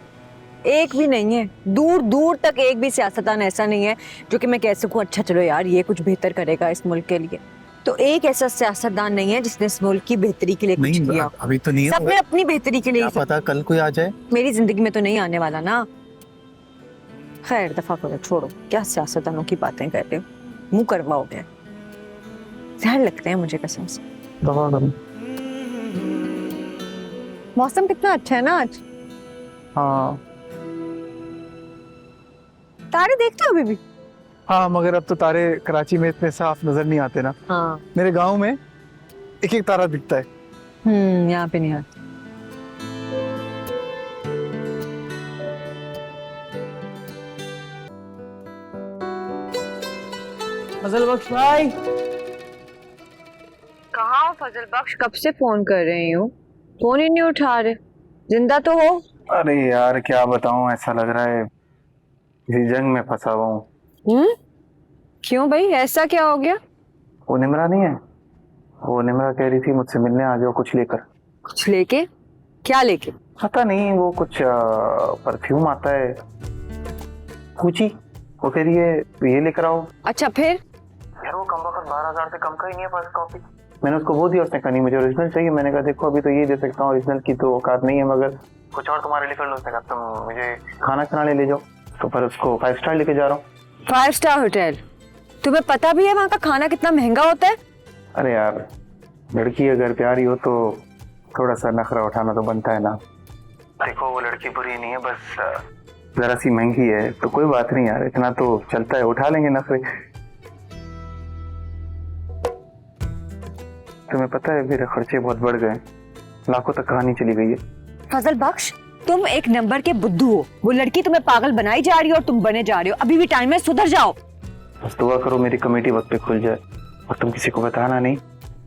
एक भी नहीं है, दूर दूर तक एक भी सियासतदान ऐसा नहीं है जो कि मैं कह सकूं अच्छा चलो यार ये कुछ बेहतर करेगा इस मुल्क के लिए। तो एक ऐसा सियासतदान नहीं है जिसने इस मुल्क की बेहतरी के लिए कुछ नहीं किया। अभी तो नहीं सबने अपनी बेहतरी के लिए क्या ही सब- पता कल कोई आ जाए। मेरी जिंदगी में तो नहीं आने वाला ना। खैर दफा करो, छोड़ो, क्या सियासतदानों की बातें कर रहे हो, मुंह करवाओगे। जहर लगते हैं मुझे कसम से। दवा करो। मौसम कितना अच्छा है ना आज। हाँ तारे देखते हो अभी भी? हाँ, मगर अब तो तारे कराची में इतने साफ नजर नहीं आते ना। हाँ। मेरे गांव में एक एक तारा दिखता है। यहाँ पे नहीं आते। फजल बख्श भाई, कहाँ हो फजल बख्श? कब से फोन कर रही हूँ, फोन ही नहीं उठा रहे। जिंदा तो हो? अरे यार क्या बताऊं, ऐसा लग रहा है किसी जंग में फंसा हुआ हूँ। क्यों भाई, ऐसा क्या हो गया? वो निमरा नहीं है, वो निमरा कह रही थी मुझसे मिलने आ जाओ कुछ लेकर। कुछ लेके? क्या लेके? पता नहीं, वो कुछ परफ्यूम आता है कुची, वो कह रही है ये लेकर आओ। अच्छा फिर? यार वो कम वक्त 12,000 से कम का ही नहीं है फर्स्ट कॉपी। मैंने उसको वो दिया, उसने कहा नहीं मुझे ओरिजिनल चाहिए। मैंने कहा देखो अभी तो ये दे सकता हूँ, ओरिजिनल की तो औकात नहीं है, मगर कुछ और तुम्हारे लिए कर लो। उसने कहा तुम मुझे खाना खिलाने ले जाओ, तो पर उसको 5 स्टार लेके जा रहा हूँ। 5 स्टार होटल? तुम्हें पता भी है वहाँ का खाना कितना महंगा होता है? अरे यार लड़की अगर प्यारी हो तो थोड़ा सा नखरा उठाना तो बनता है ना। देखो वो लड़की बुरी नहीं है, बस जरा सी महंगी है, तो कोई बात नहीं यार, इतना तो चलता है, उठा लेंगे नखरे। तुम्हें पता है मेरे खर्चे बहुत बढ़ गए, लाखों तक कहानी चली गई है। फजल बख्श, तुम एक नंबर के बुद्धू हो। वो लड़की तुम्हें पागल बनाई जा रही है और तुम बने जा रहे हो। अभी भी टाइम है, सुधर जाओ। बस दुआ करो मेरी कमेटी वक्त पे खुल जाए, और तुम किसी को बताना नहीं।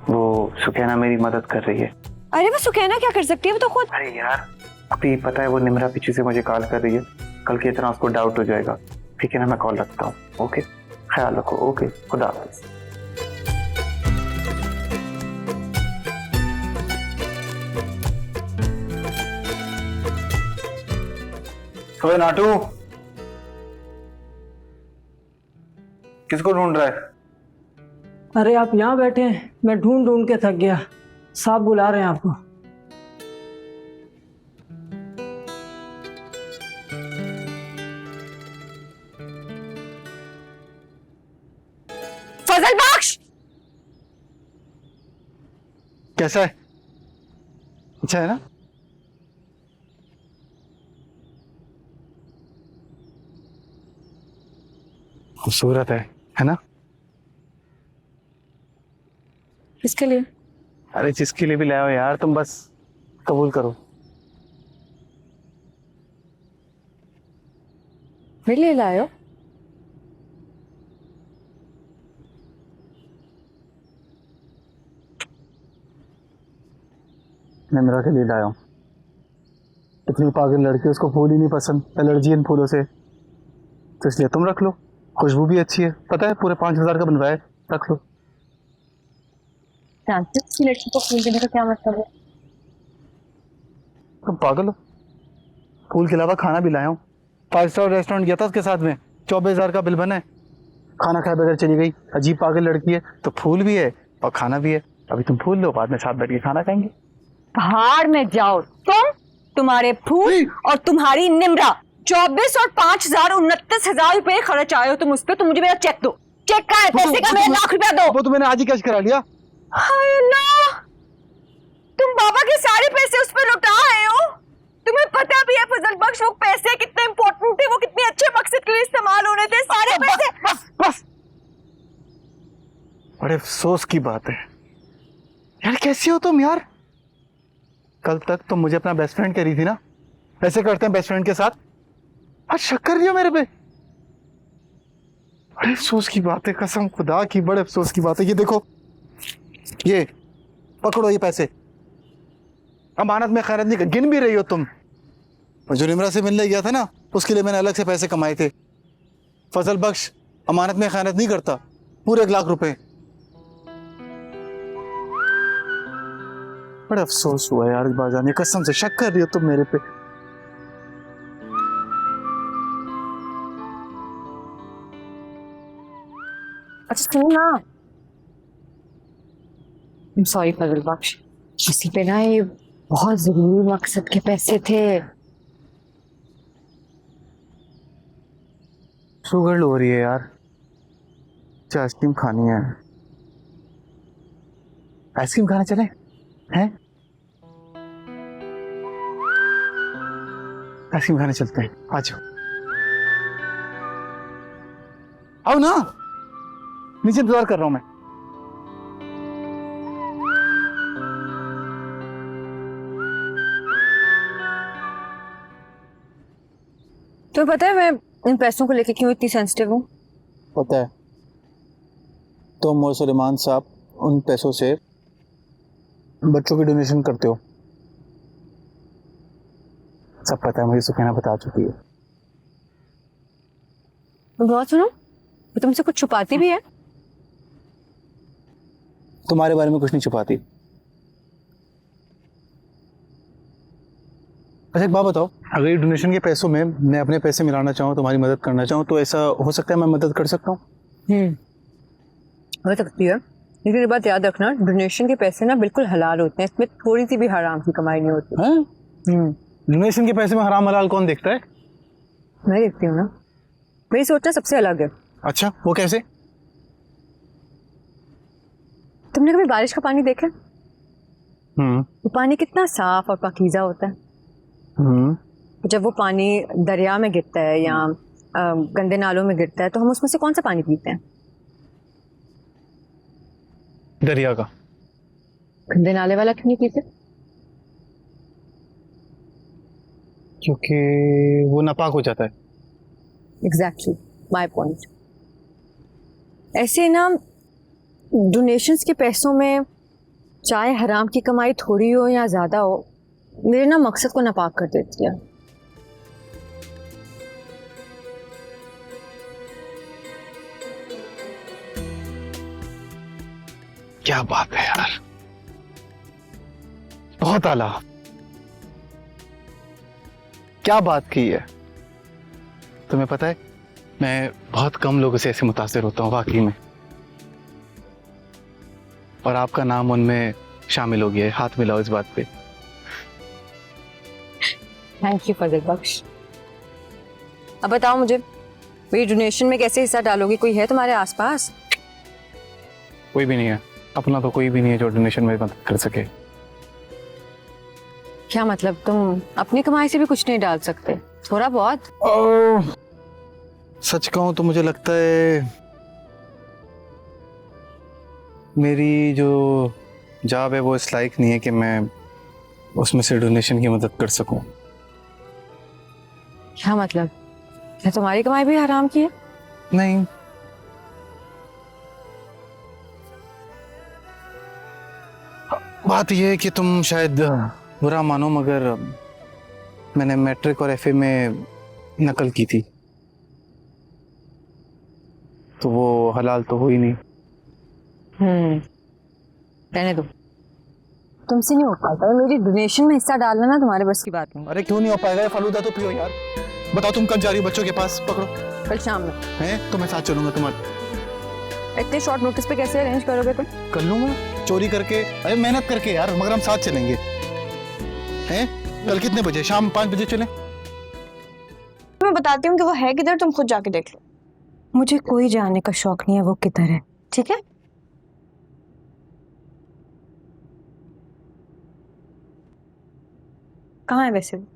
वो सुकैना मेरी मदद कर रही है। अरे वो सुकैना क्या कर सकती है, वो तो खुद। अरे यार अभी पता है वो निमरा पीछे से मुझे कॉल कर रही है, कल की तरह उसको डाउट हो जाएगा। ठीक है ना, मैं कॉल रखता हूँ। ओके, ख्याल रखो। ओके, खुदा हाफिज। ओए नाटू, किसको ढूंढ रहा है? अरे आप यहाँ बैठे हैं, मैं ढूंढ ढूंढ के थक गया। साहब बुला रहे हैं आपको। फजल बख्श! कैसा है? अच्छा है ना? खूबसूरत है ना? किसके लिए? अरे जिसके लिए भी लाओ यार, तुम बस कबूल करो। मेरे लिए लाए हो? निमरा के लिए लाया हूँ। इतनी पागल लड़की, उसको फूल ही नहीं पसंद, एलर्जी इन फूलों से, तो इसलिए तुम रख लो। खुशबू भी अच्छी है, पता है पूरे 5,000 का बनवाया है, रख लो। जानते हो किसी लड़की को फूल देने का क्या मतलब है? तुम पागल हो? फूल के अलावा खाना भी लाया हूँ। 5 स्टार रेस्टोरेंट गया था, उसके साथ में 24,000 का बिल बना है। खाना खाए बगैर चली गई। अजीब पागल लड़की है, तो फूल भी है और खाना भी है। अभी तुम फूल लो, बाद में साथ बैठ के खाना खाएंगे। पहाड़ में जाओ तुम, तुम्हारे फूल और तुम्हारी निमरा। 24 और 5,000 29,000 रुपए खर्च आए हो तुम उस पर। तुम मुझे मेरा चेक दो। चेक का है, पैसे का, मेरा लाख रुपया दो। वो तो मैंने आज ही कैश करा लिया। हाय अल्लाह, तुम बाबा के सारे पैसे उस पर लुटा आए हो। तुम्हें पता भी है फजल बख्श वो पैसे कितने इंपॉर्टेंट थे, वो कितने अच्छे मकसद के लिए इस्तेमाल होने थे सारे पैसे। बस बड़े अफसोस की बात है यार, कैसी हो तुम यार? कल तक तुम मुझे अपना बेस्ट फ्रेंड कह रही थी ना, ऐसे करते हैं बेस्ट फ्रेंड के साथ, आज शक कर रही हो मेरे पे। बड़े अफसोस की बात है, कसम खुदा की बड़े अफसोस की बात है। ये देखो, ये पकड़ो, ये पैसे अमानत में खैरत नहीं, गिन भी रही हो तुम। जो निमरा से मिलने गया था ना, उसके लिए मैंने अलग से पैसे कमाए थे। फजल बख्श अमानत में खयानत नहीं करता, पूरे 1 लाख रुपए। बड़ा अफसोस हुआ यार बाजान, कसम से शक कर रही हो तुम मेरे पे। अच्छा सुनो ना, सॉरी फजल बख्श, किसी पे ना ये बहुत जरूरी मकसद के पैसे थे। शुगर लो हो रही है यार, आइसक्रीम खानी है। आइसक्रीम खाने चले हैं? आइसक्रीम खाने चलते हैं, आ जाओ। आओ ना, नीचे इंतजार कर रहा हूं मैं। तो पता है मैं इन पैसों को लेके क्यों इतनी सेंसिटिव हूँ? पता है, तुम और सुलेमान साहब उन पैसों से बच्चों की डोनेशन करते हो। सब पता है मुझे, सुकैना बता चुकी है। बहुत सुनो, वो तुमसे कुछ छुपाती भी है? तुम्हारे बारे में कुछ नहीं छुपाती। अच्छा एक बात बताओ, अगर ये डोनेशन के पैसों में मैं अपने पैसे मिलाना चाहूँ, तुम्हारी मदद करना चाहूँ, तो ऐसा हो सकता है मैं मदद कर सकता हूँ? हो सकती है, लेकिन ये बात याद रखना, डोनेशन के पैसे ना बिल्कुल हलाल होते हैं, इसमें थोड़ी सी भी हराम की कमाई नहीं होती। हैं? डोनेशन के पैसे में हराम हलाल कौन देखता है? मैं देखती हूँ ना, मेरी सोचना सबसे अलग है। अच्छा वो कैसे? तुमने कभी बारिश का पानी देखा? हम्म वो पानी कितना साफ और पाकीज़ा होता है। जब वो पानी दरिया में गिरता है या गंदे नालों में गिरता है तो हम उसमें से कौन सा पानी पीते हैं? दरिया का। गंदे नाले वाला क्यों नहीं पीते? क्योंकि वो नापाक हो जाता है। Exactly my point. ऐसे ना डोनेशंस के पैसों में चाहे हराम की कमाई थोड़ी हो या ज़्यादा हो, मेरे ना मकसद को नापाक कर देती है। क्या बात है यार, बहुत आला। क्या बात की है। तुम्हें पता है मैं बहुत कम लोगों से ऐसे मुतासिर होता हूँ वाकई में, और आपका नाम उनमें शामिल हो गया है। हाथ मिलाओ इस बात पे। थैंक यू फजल बख्श। अब बताओ मुझे, मेरी डोनेशन में कैसे हिस्सा डालोगी? कोई है तुम्हारे आसपास? कोई भी नहीं है, अपना तो कोई भी नहीं है जो डोनेशन में मदद कर सके। क्या मतलब, तुम अपनी कमाई से भी कुछ नहीं डाल सकते? थोड़ा बहुत? सच कहूं तो मुझे लगता है मेरी जो जॉब है वो इस लायक नहीं है कि मैं उसमें से डोनेशन की मदद कर सकूं। क्या मतलब, क्या तुम्हारी कमाई भी हराम की है? नहीं, बात यह है कि तुम शायद बुरा मानो मगर मैंने मैट्रिक और एफए में नकल की थी, तो वो हलाल तो हो ही नहीं। रहने दो, तुमसे नहीं हो पाता। मेरी डोनेशन में हिस्सा डालना ना तुम्हारे बस की बात नहीं। अरे क्यों नहीं हो पाएगा? ये फालूदा तो पियो यार। बताओ तुम कब जा रही हो बच्चों के पास? पकड़ो। कल शाम में। हैं तो मैं साथ चलूंगा तुम्हारे। इतने शॉर्ट नोटिस पे कैसे अरेंज करोगे तुम? कर लूंगा, चोरी करके, अरे मेहनत करके यार, मगर हम साथ चलेंगे। हैं कल कितने बजे? शाम 5 बजे चलें? मैं बताती हूँ कि वो है किधर, तुम खुद जाके देख लो। मुझे कोई जानने का शौक नहीं है वो किधर है, ठीक है? कहाँ है वैसे वो?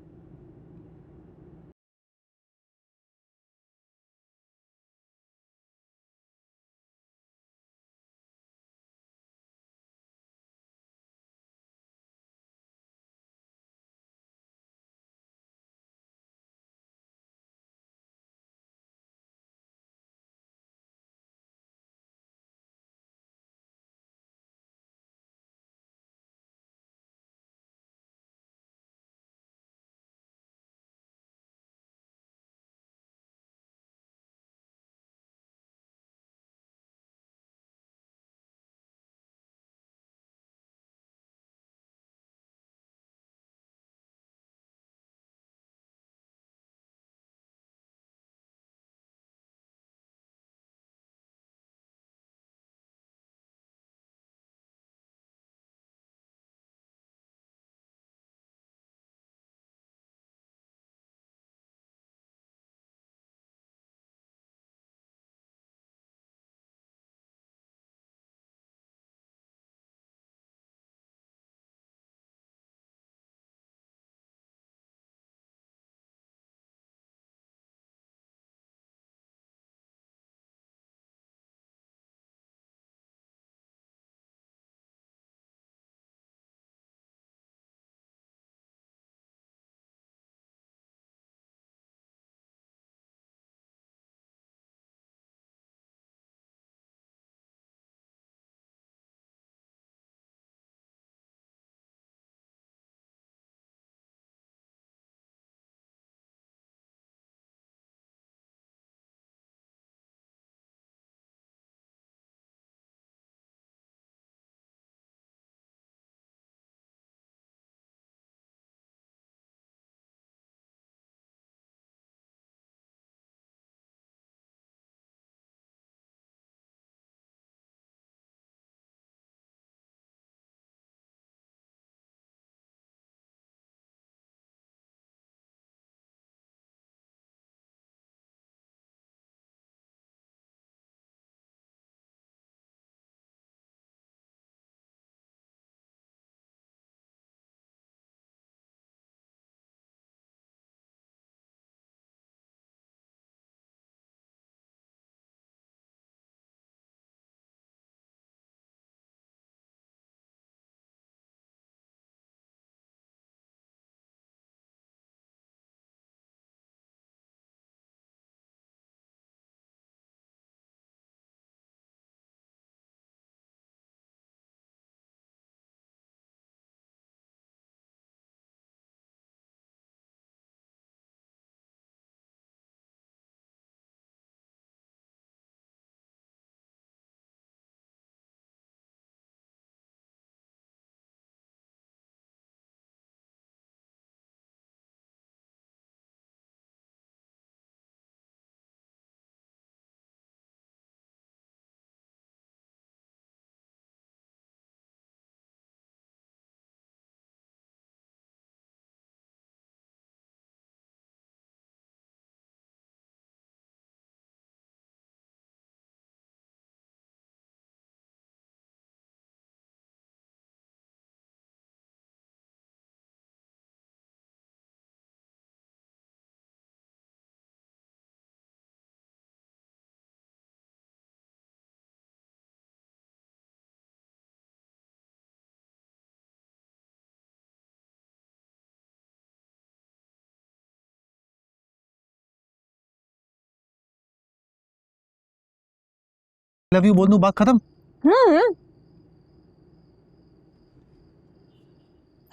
लव यू बोल दूं, बात खत्म।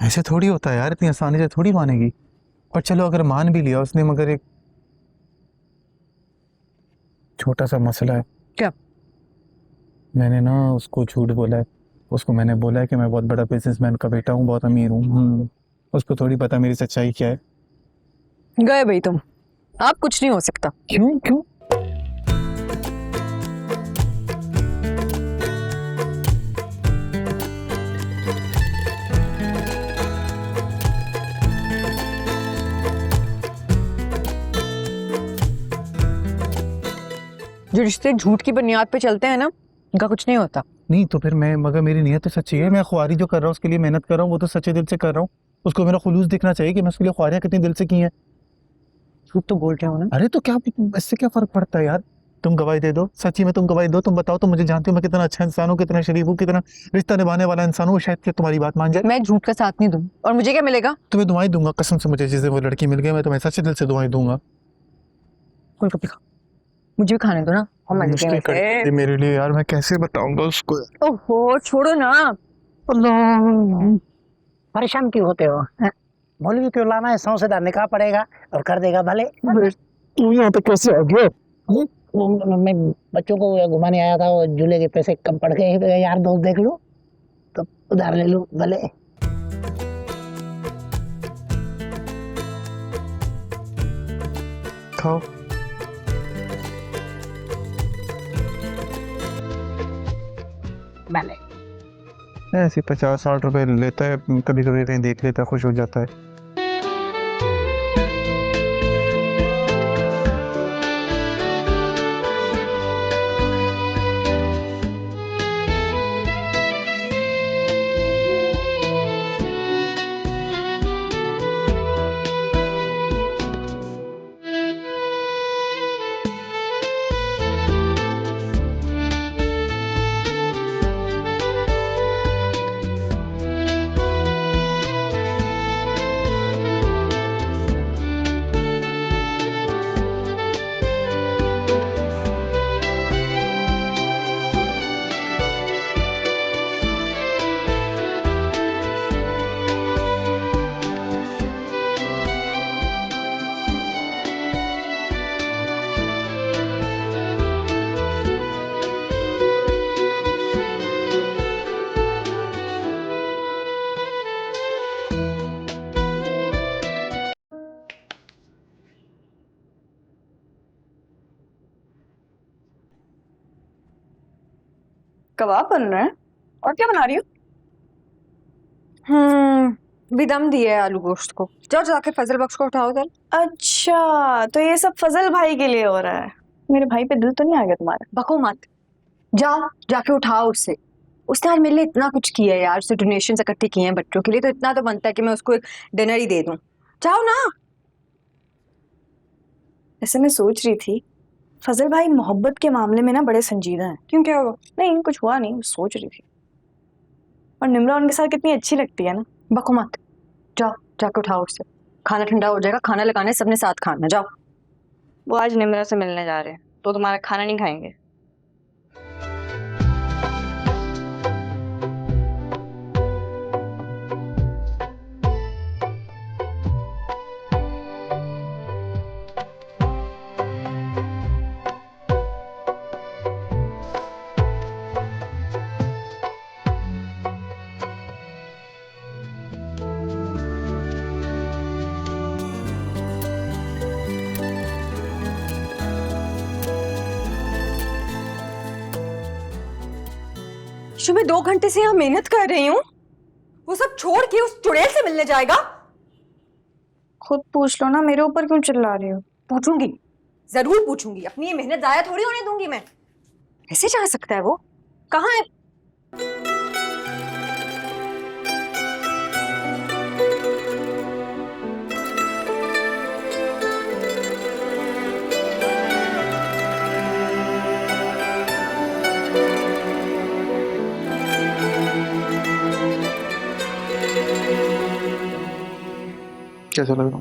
ऐसे थोड़ी होता है यार, इतनी आसानी से थोड़ी मानेगी। और चलो अगर मान भी लिया उसने, मगर एक छोटा सा मसला है। क्या? मैंने ना उसको झूठ बोला है। उसको मैंने बोला है कि मैं बहुत बड़ा बिजनेसमैन का बेटा हूँ, बहुत अमीर हूँ। उसको थोड़ी पता मेरी सच्चाई क्या है। गए भाई तुम, आप कुछ नहीं हो सकता। क्यों क्यों? जो रिश्ते झूठ की बुनियाद पे चलते हैं ना, उनका कुछ नहीं होता। नहीं तो फिर मैं, मगर मेरी नीयत तो सच्ची है। मैं ख्वारी जो कर रहा हूँ उसके लिए मेहनत कर रहा हूँ, वो तो सच्चे दिल से कर रहा हूँ। उसको मेरा खुलूस दिखना चाहिए कि मैं उसके लिए ख्वारियाँ कितने दिल से की हैं। झूठ तो बोल रहे हो ना। अरे तो क्या, इससे क्या फर्क पड़ता है यार? तुम गवाही दे दो, सच्ची में तुम गवाही दो। तुम बताओ, तुम मुझे जानते हो मैं कितना अच्छा इंसान हूँ, कितना शरीफ हूँ, कितना रिश्ता निभाने वाला इंसान हूँ। शायद कि तुम्हारी बात मान जाए। मैं झूठ का साथ नहीं दूं, और मुझे क्या मिलेगा? तुम्हें दुआएं दूंगा कसम से, मुझे जिस दिन वो लड़की मिल गई मैं तुम्हें सच्चे दिल से दुआएं दूंगा। गोलगप्पे खाओ, मुझे भी खाने दो ना। मुश्किल कर दी मेरे लिए यार, मैं कैसे बताऊंगा उसको। ओहो छोड़ो ना। परेशान क्यों होते हो? मौलवी क्यों लाना है? 100 से निकाह पड़ेगा और कर देगा भले। तू यहाँ पे कैसे आ गया? मैं बच्चों को घुमाने आया था, वो झूले के पैसे कम पड़ गए, यार दोस्त देख लो तो उधार ले लो भले। खाओ। भले ऐसे 50-60 रुपए लेता है, कभी कभी कहीं देख लेता है, खुश हो जाता है। कबाब बन रहे हैं और क्या बना रही हो? विदम दिए आलू गोश्त को। जाओ जाके फजल बख्श को उठाओ उधर। अच्छा, तो ये सब फजल भाई के लिए हो रहा है। मेरे भाई पे दिल तो नहीं आ गया तुम्हारा? बको मत, जाओ जाके उठाओ उससे। उसने आज मेरे लिए इतना कुछ किया है यार, उसने डोनेशन इकट्ठे किए हैं बच्चों के लिए, तो इतना तो बनता है कि मैं उसको एक डिनर ही दे दूं। जाओ ना। ऐसे मैं सोच रही थी, फजल भाई मोहब्बत के मामले में ना बड़े संजीदा हैं। क्यों, क्या हुआ? नहीं कुछ हुआ नहीं, सोच रही थी। और निम्रा उनके साथ कितनी अच्छी लगती है ना। बको मत, जाओ जाके उठाओ उससे। खाना ठंडा हो जाएगा, खाना लगाने सबने साथ खाना। जाओ। वो आज निम्रा से मिलने जा रहे हैं तो तुम्हारा खाना नहीं खाएंगे। शो मैं 2 घंटे से यहाँ मेहनत कर रही हूँ, वो सब छोड़ के उस चुड़ैल से मिलने जाएगा? खुद पूछ लो ना, मेरे ऊपर क्यों चिल्ला रही हो? पूछूंगी, जरूर पूछूंगी। अपनी ये मेहनत जाया थोड़ी होने दूंगी मैं। कैसे जा सकता है वो? कहाँ है? कैसा लग रहा?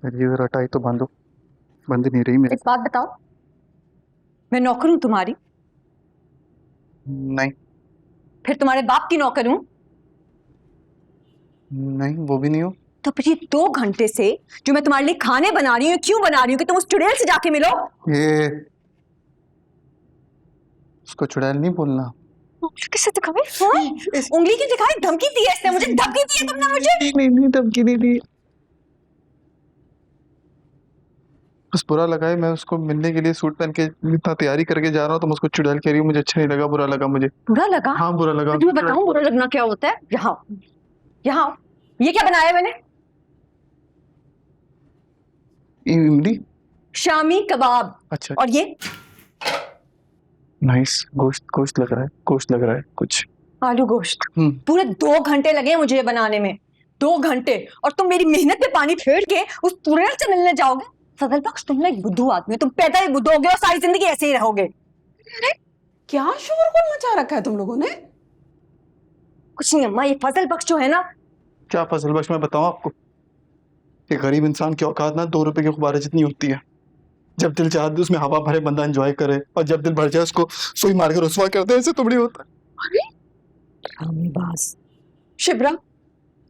ये जरा टाई तो बांधो। बंद नहीं रही मेरी। एक बात बताओ, मैं नौकर हूँ तुम्हारी? नहीं फिर तुम्हारे बाप की नौकर हूँ? नहीं, वो भी नहीं हो। तो फिर ये 2 घंटे से जो मैं तुम्हारे लिए खाने बना रही हूँ, क्यों बना रही हूँ कि तुम उस चुड़ैल से जाके मिलो? ये उसको चुड़ैल नहीं बोलना। उंगली किससे दिखाई? हाँ? उंगली की दिखाई? धमकी दी है इसने मुझे, धमकी दी है तुमने मुझे। नहीं नहीं, धमकी नहीं दी, बस बुरा लगा है। मैं उसको मिलने के लिए सूट पहन के इतना तैयारी करके जा रहा हूँ, तो मुझको चुड़ैल कह रही हूँ, मुझे अच्छा नहीं लगा, बुरा लगा मुझे। बुरा लगा? हाँ बुरा लगा। मैं तुम्हें बताऊं बुरा लगना क्या होता है? यहाँ यहाँ ये क्या बनाया है मैंने? इमली। शामी कबाब। अच्छा। और ये नाइस, गोश्त गोश्त लग रहा है, गोश्त लग रहा है कुछ। आलू गोश्त। पूरे 2 घंटे लगे मुझे ये बनाने में, 2 घंटे, और तुम मेरी मेहनत पे पानी फेर के उस चुड़ैल से मिलने जाओगे? फजल बख्श, तुम ना एक बुद्धू आदमी हो, तुम पैदा ही बुद्धू होगे और सारी जिंदगी ऐसे ही रहोगे। अरे क्या शोरगुल मचा रखा है तुम लोगों ने? कुछ नहीं अम्मा, ये फजल बख्श जो है ना। क्या फजल बख्श? मैं बताऊं आपको, एक गरीब इंसान की औकात ना 2 रुपए के गुब्बारे जितनी होती है। जब दिल चाहता है उसमें हवा भरे बंदा एंजॉय करे, और जब दिल भर जाए उसको सुई मार के रुसवा कर दे, ऐसे तो बड़ी होता है। अरे शिप्रा,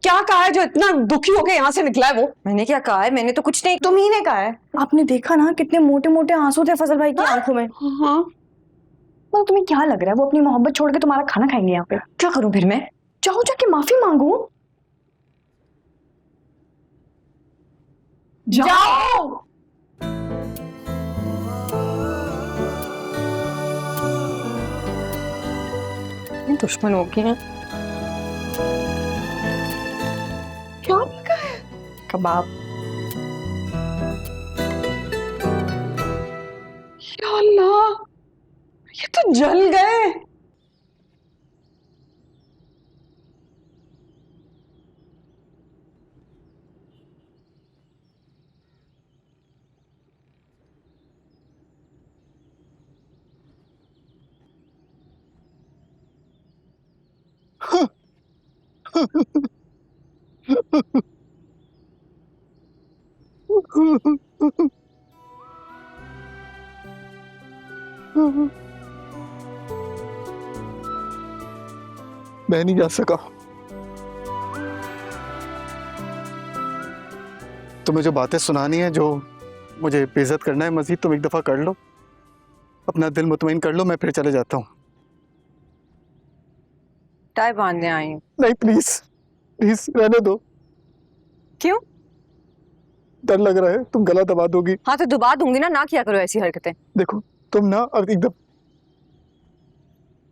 क्या कहा है जो इतना दुखी होके यहाँ से निकला है वो? मैंने क्या कहा है? मैंने तो कुछ नहीं। तुम ही ने कहा है। आपने देखा ना कितने मोटे मोटे आंसू थे फजल भाई की आंखों में। हाँ। मतलब तुम्हें क्या लग रहा है वो अपनी मोहब्बत छोड़ के तुम्हारा खाना खाएंगे यहाँ पे? क्या करूं फिर मैं? जाओ जाके माफी मांगो। जाओ। दुश्मन हो गए हैं। क्या लगा है? कबाब। या अल्लाह, ये तो जल गए। मैं नहीं जा सका। तुम्हें जो बातें सुनानी है, जो मुझे बेइज्जत करना है मजीद, तुम एक दफा कर लो, अपना दिल मुतमईन कर लो, मैं फिर चले जाता हूँ। टाई बांधने आई हूँ। नहीं प्लीज, प्लीज रहने दो। क्यों? डर लग रहा है तुम गला दबा दोगी। हाँ तो दबा दूंगी ना किया करो ऐसी हरकतें। देखो तुम ना अब एकदम,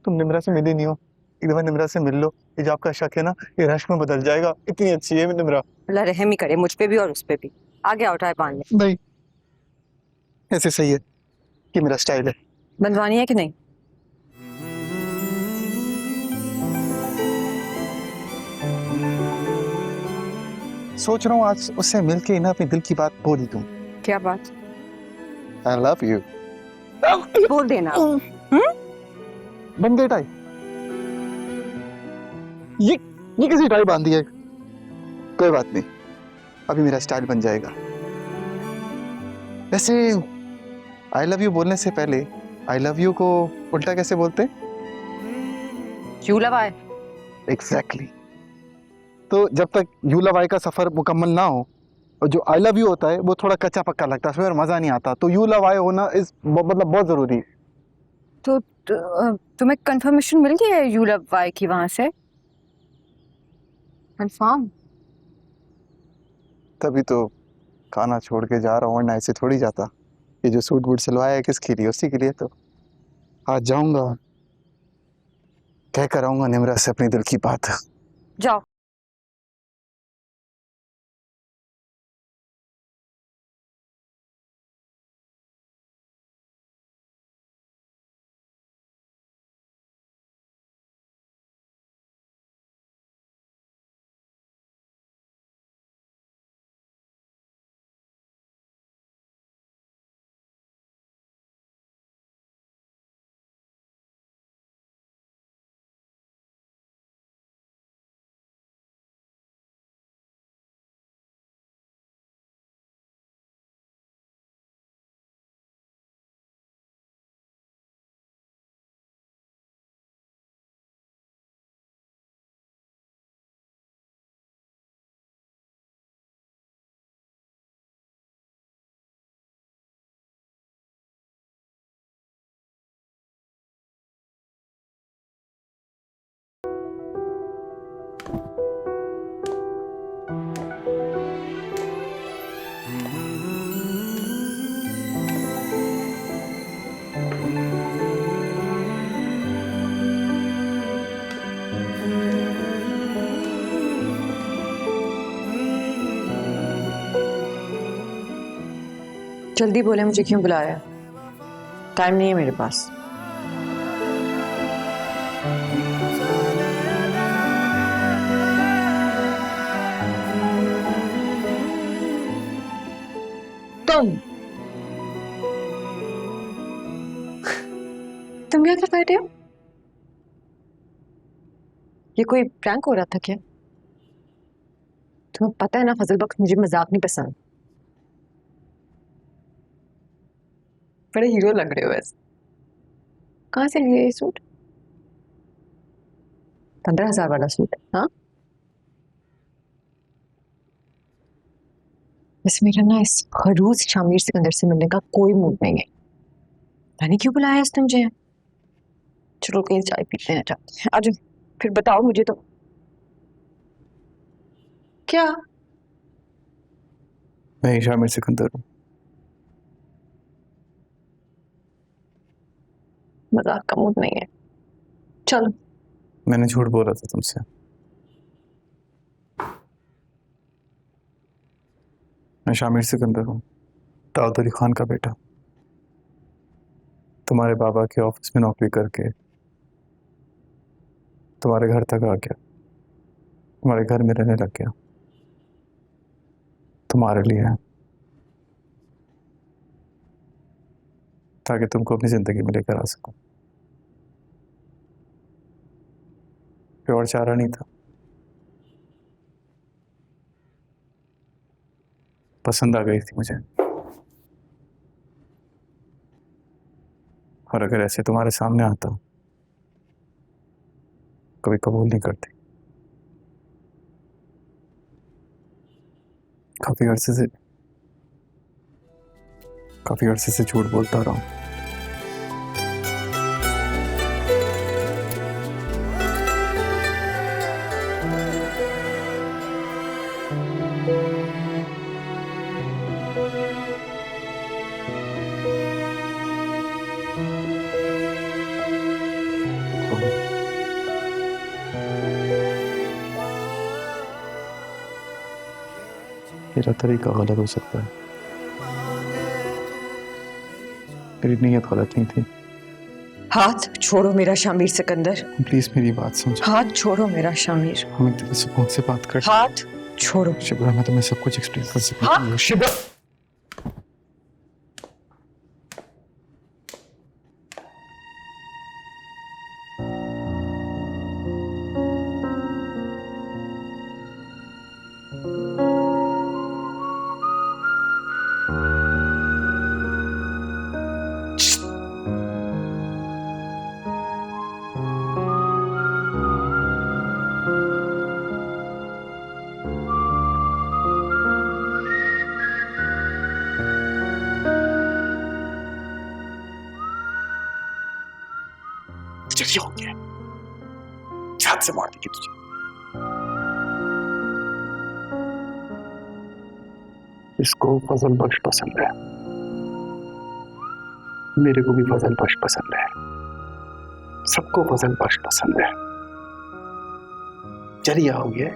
तुम निम्रा से मिली नहीं हो, एक दफा निम्रा से मिल लो। ये जो आपका शक है ना, ये रश्क में बदल जाएगा। इतनी अच्छी है निम्रा। अल्लाह रहम ही करे मुझ पे भी और उस पे भी। आगे आओ टाई बांधने। नहीं, ऐसे सही है कि मेरा स्टाइल है। बंधवानी है कि नहीं? सोच रहा हूँ आज उससे मिलके ना अपने दिल की बात बोल ही दूं। क्या बात? I love you। बोल देना। बन गई टाई। ये किसी टाई बांधी है? कोई बात नहीं, अभी मेरा स्टाइल बन जाएगा। वैसे आई लव यू बोलने से पहले आई लव यू को उल्टा कैसे बोलते? You love I. एग्जैक्टली। तो जब तक यू लव आई का सफर मुकम्मल ना हो, और जो आई लव यू होता है वो थोड़ा कच्चा पक्का लगता है, उसमें मजा नहीं आता। तो यू लव आई होना इस मतलब बहुत जरूरी है। तो तुम्हें कंफर्मेशन मिल गई है यू लव आई की वहां से? कंफर्म? तभी तो खाना छोड़ के जा रहा हूँ, वरना ऐसे थोड़ी जाता। ये जो सूट बूट सिलवाया है किसके लिए? उसी के लिए। तो आज जाऊंगा, कह कर आऊंगा निम्रा से अपनी दिल की बात। जाओ। जल्दी बोले मुझे क्यों बुलाया? टाइम नहीं है मेरे पास। तुम क्या कर बैठे हो? ये कोई प्रैंक हो रहा था क्या? तुम्हें पता है ना फजल बख्श, मुझे मजाक नहीं पसंद। बड़े हीरो लग रहे हो वैसे। कहाँ से लिया ये सूट? 15,000 वाला सूट? हाँ, वैसे मेरा ना इस खड़ूस शामिर सिकंदर से मिलने का कोई मूड नहीं है। पता नहीं क्यों बुलाया इसने मुझे। चलो कहीं चाय पीते हैं, जाते हैं। आज फिर बताओ मुझे तो क्या। मैं शामिर सिकंदर हूँ। मजाक का मूड नहीं है, चलो। मैंने झूठ बोला था तुमसे। मैं शामिर सिकंदर हूँ, दाऊद अली खान का बेटा। तुम्हारे बाबा के ऑफिस में नौकरी करके तुम्हारे घर तक आ गया, तुम्हारे घर में रहने लग गया। तुम्हारे लिए, ताकि तुमको अपनी जिंदगी में लेकर आ सकूं। कोई और चारा नहीं था। पसंद आ गई थी मुझे, और अगर ऐसे तुम्हारे सामने आता कभी कबूल नहीं करती। काफी अरसे से झूठ बोलता रहा हूं। मेरा तरीका गलत हो सकता है, मेरी नीयत गलत नहीं थी। हाथ छोड़ो मेरा शामिर सिकंदर। प्लीज मेरी बात समझो। हाथ छोड़ो मेरा शामिर। हम एक तरह से फोन से बात कर। हाथ छोड़ो। शिबरा, मैं तुम्हें सब कुछ एक्सप्लेन कर सकता हूँ। हाँ? शिबरा, चलिए हो गया, छात से मार देगी तुझे। इसको फजल बख्श पसंद है, मेरे को भी फजल बख्श पसंद है, सबको फजल बख्श पसंद है। चलिए हो गया।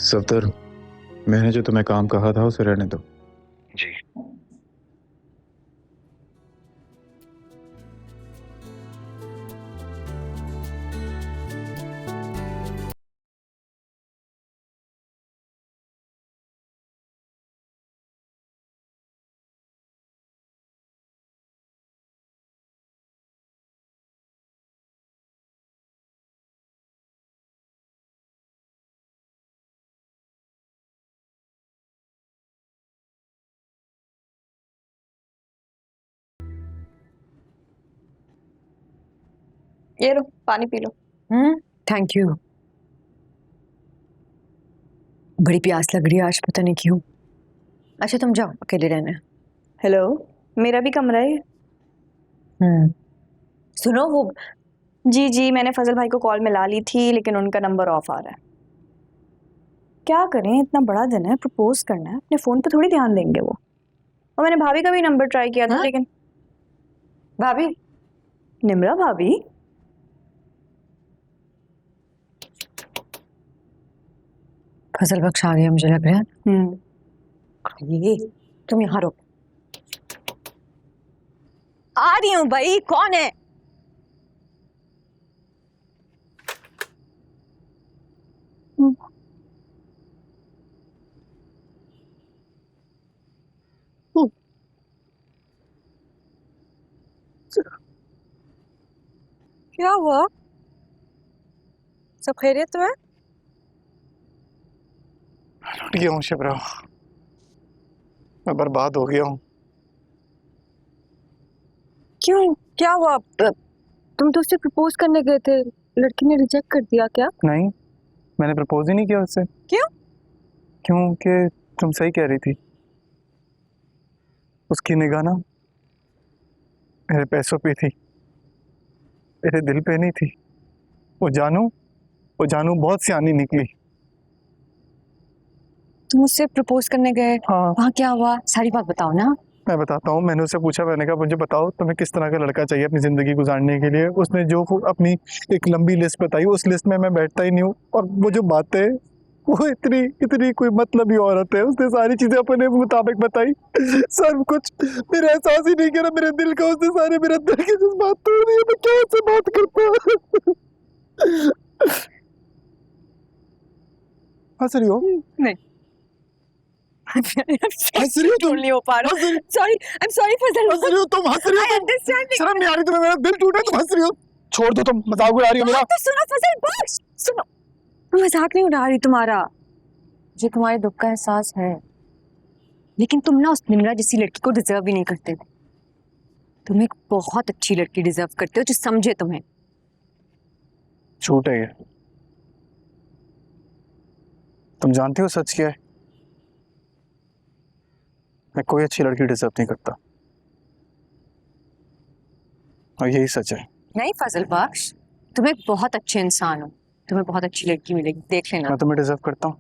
सफदर, मैंने जो तुम्हें काम कहा था उसे रहने दो। जी। ये लो पानी पी लो। Thank you. बड़ी प्यास लग रही है आज, पता नहीं क्यों। अच्छा तुम जाओ, अकेले रहना। हेलो, मेरा भी कमरा है। सुनो वो जी जी, मैंने फजल भाई को कॉल मिला ली थी लेकिन उनका नंबर ऑफ आ रहा है। क्या करें, इतना बड़ा दिन है, प्रपोज करना है, अपने फोन पे थोड़ी ध्यान देंगे वो। और मैंने भाभी का भी नंबर ट्राई किया था लेकिन भाभी, निम्रा भाभी? फजल बख्श आ गया मुझे लग रहा है। ये तुम यहाँ रुक। आ रही हूँ भाई, कौन है? क्या हुआ? सब खैरियत तो है? टूट गया हूँ शिप्रा, मैं बर्बाद हो गया हूँ। क्यों, क्या हुआ? तुम तो उससे प्रपोज करने गए थे, लड़की ने रिजेक्ट कर दिया क्या? नहीं, मैंने प्रपोज ही नहीं किया उससे। क्यों? क्योंकि तुम सही कह रही थी, उसकी निगाह ना मेरे पैसों पे थी, मेरे दिल पे नहीं थी। वो जानू बहुत सियानी निकली। तुम उससे प्रपोज करने गए, हाँ, वहाँ क्या हुआ? सारी बात बताओ ना। मैं बताता हूँ। मैंने उससे पूछा, मैंने कहा मुझे बताओ तुम्हें किस तरह का लड़का चाहिए अपनी ज़िंदगी गुजारने के लिए। उसने जो अपनी एक लंबी लिस्ट बताई, उस लिस्ट में मैं बैठता ही नहीं हूँ। और वो जो बातें, वो इतनी कोई मतलबी औरत है, उसने सारी चीज़ें अपने मुताबिक बताई, सब कुछ। मेरा एहसास ही नहीं किया मेरे दिल का, उसने सारे मेरे दिल की जज्बात तोड़ दिए। मैं क्या उससे बात करता? हंस रही हो? नहीं। हंस रही हो तुम? नहीं हो पा रहा। सॉरी, आई एम सॉरी फजल। हंस रही हो तुम? हंस रही हो तुम? अंडरस्टैंड। शर्म नहीं आ रही तुम्हें? मेरा दिल टूटा, तुम हंस रही हो? छोड़ दो, तुम मजाक उड़ा रही हो मेरा। तो सुनो फजल, बस सुनो। मैं मजाक नहीं उड़ा रही तुम्हारा, मुझे तुम्हारे दुख का एहसास है, लेकिन तुम ना उस निम्रा जैसी लड़की को डिजर्व ही नहीं करते थे। तुम एक बहुत अच्छी लड़की डिजर्व करते हो जो समझे तुम्हें। झूठ है ये। तुम जानती हो सच क्या है? मैं कोई अच्छी लड़की डिजर्व नहीं करता, और यही सच है। नहीं फजल बख्श, तुम एक बहुत अच्छे इंसान हो, तुम्हें बहुत अच्छी लड़की मिलेगी, देख लेना। मैं तुम्हें डिजर्व करता हूँ।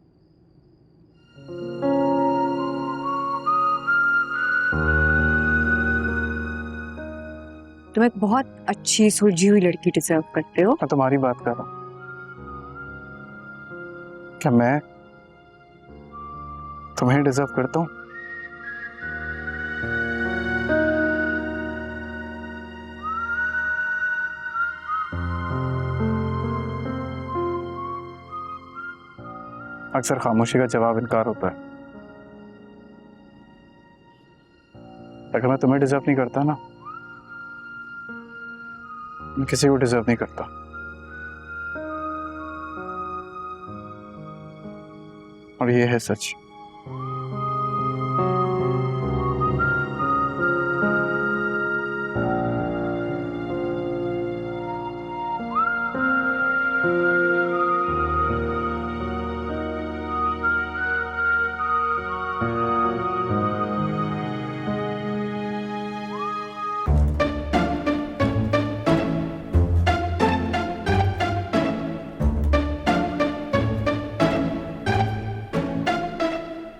तुम एक बहुत अच्छी सुलझी हुई लड़की डिजर्व करते हो। मैं तुम्हारी बात कर रहा हूँ। क्या मैं तुम्हें डिजर्व करता हूँ? अक्सर खामोशी का जवाब इनकार होता है। अगर मैं तुम्हें डिजर्व नहीं करता ना, मैं किसी को डिजर्व नहीं करता। और ये है सच।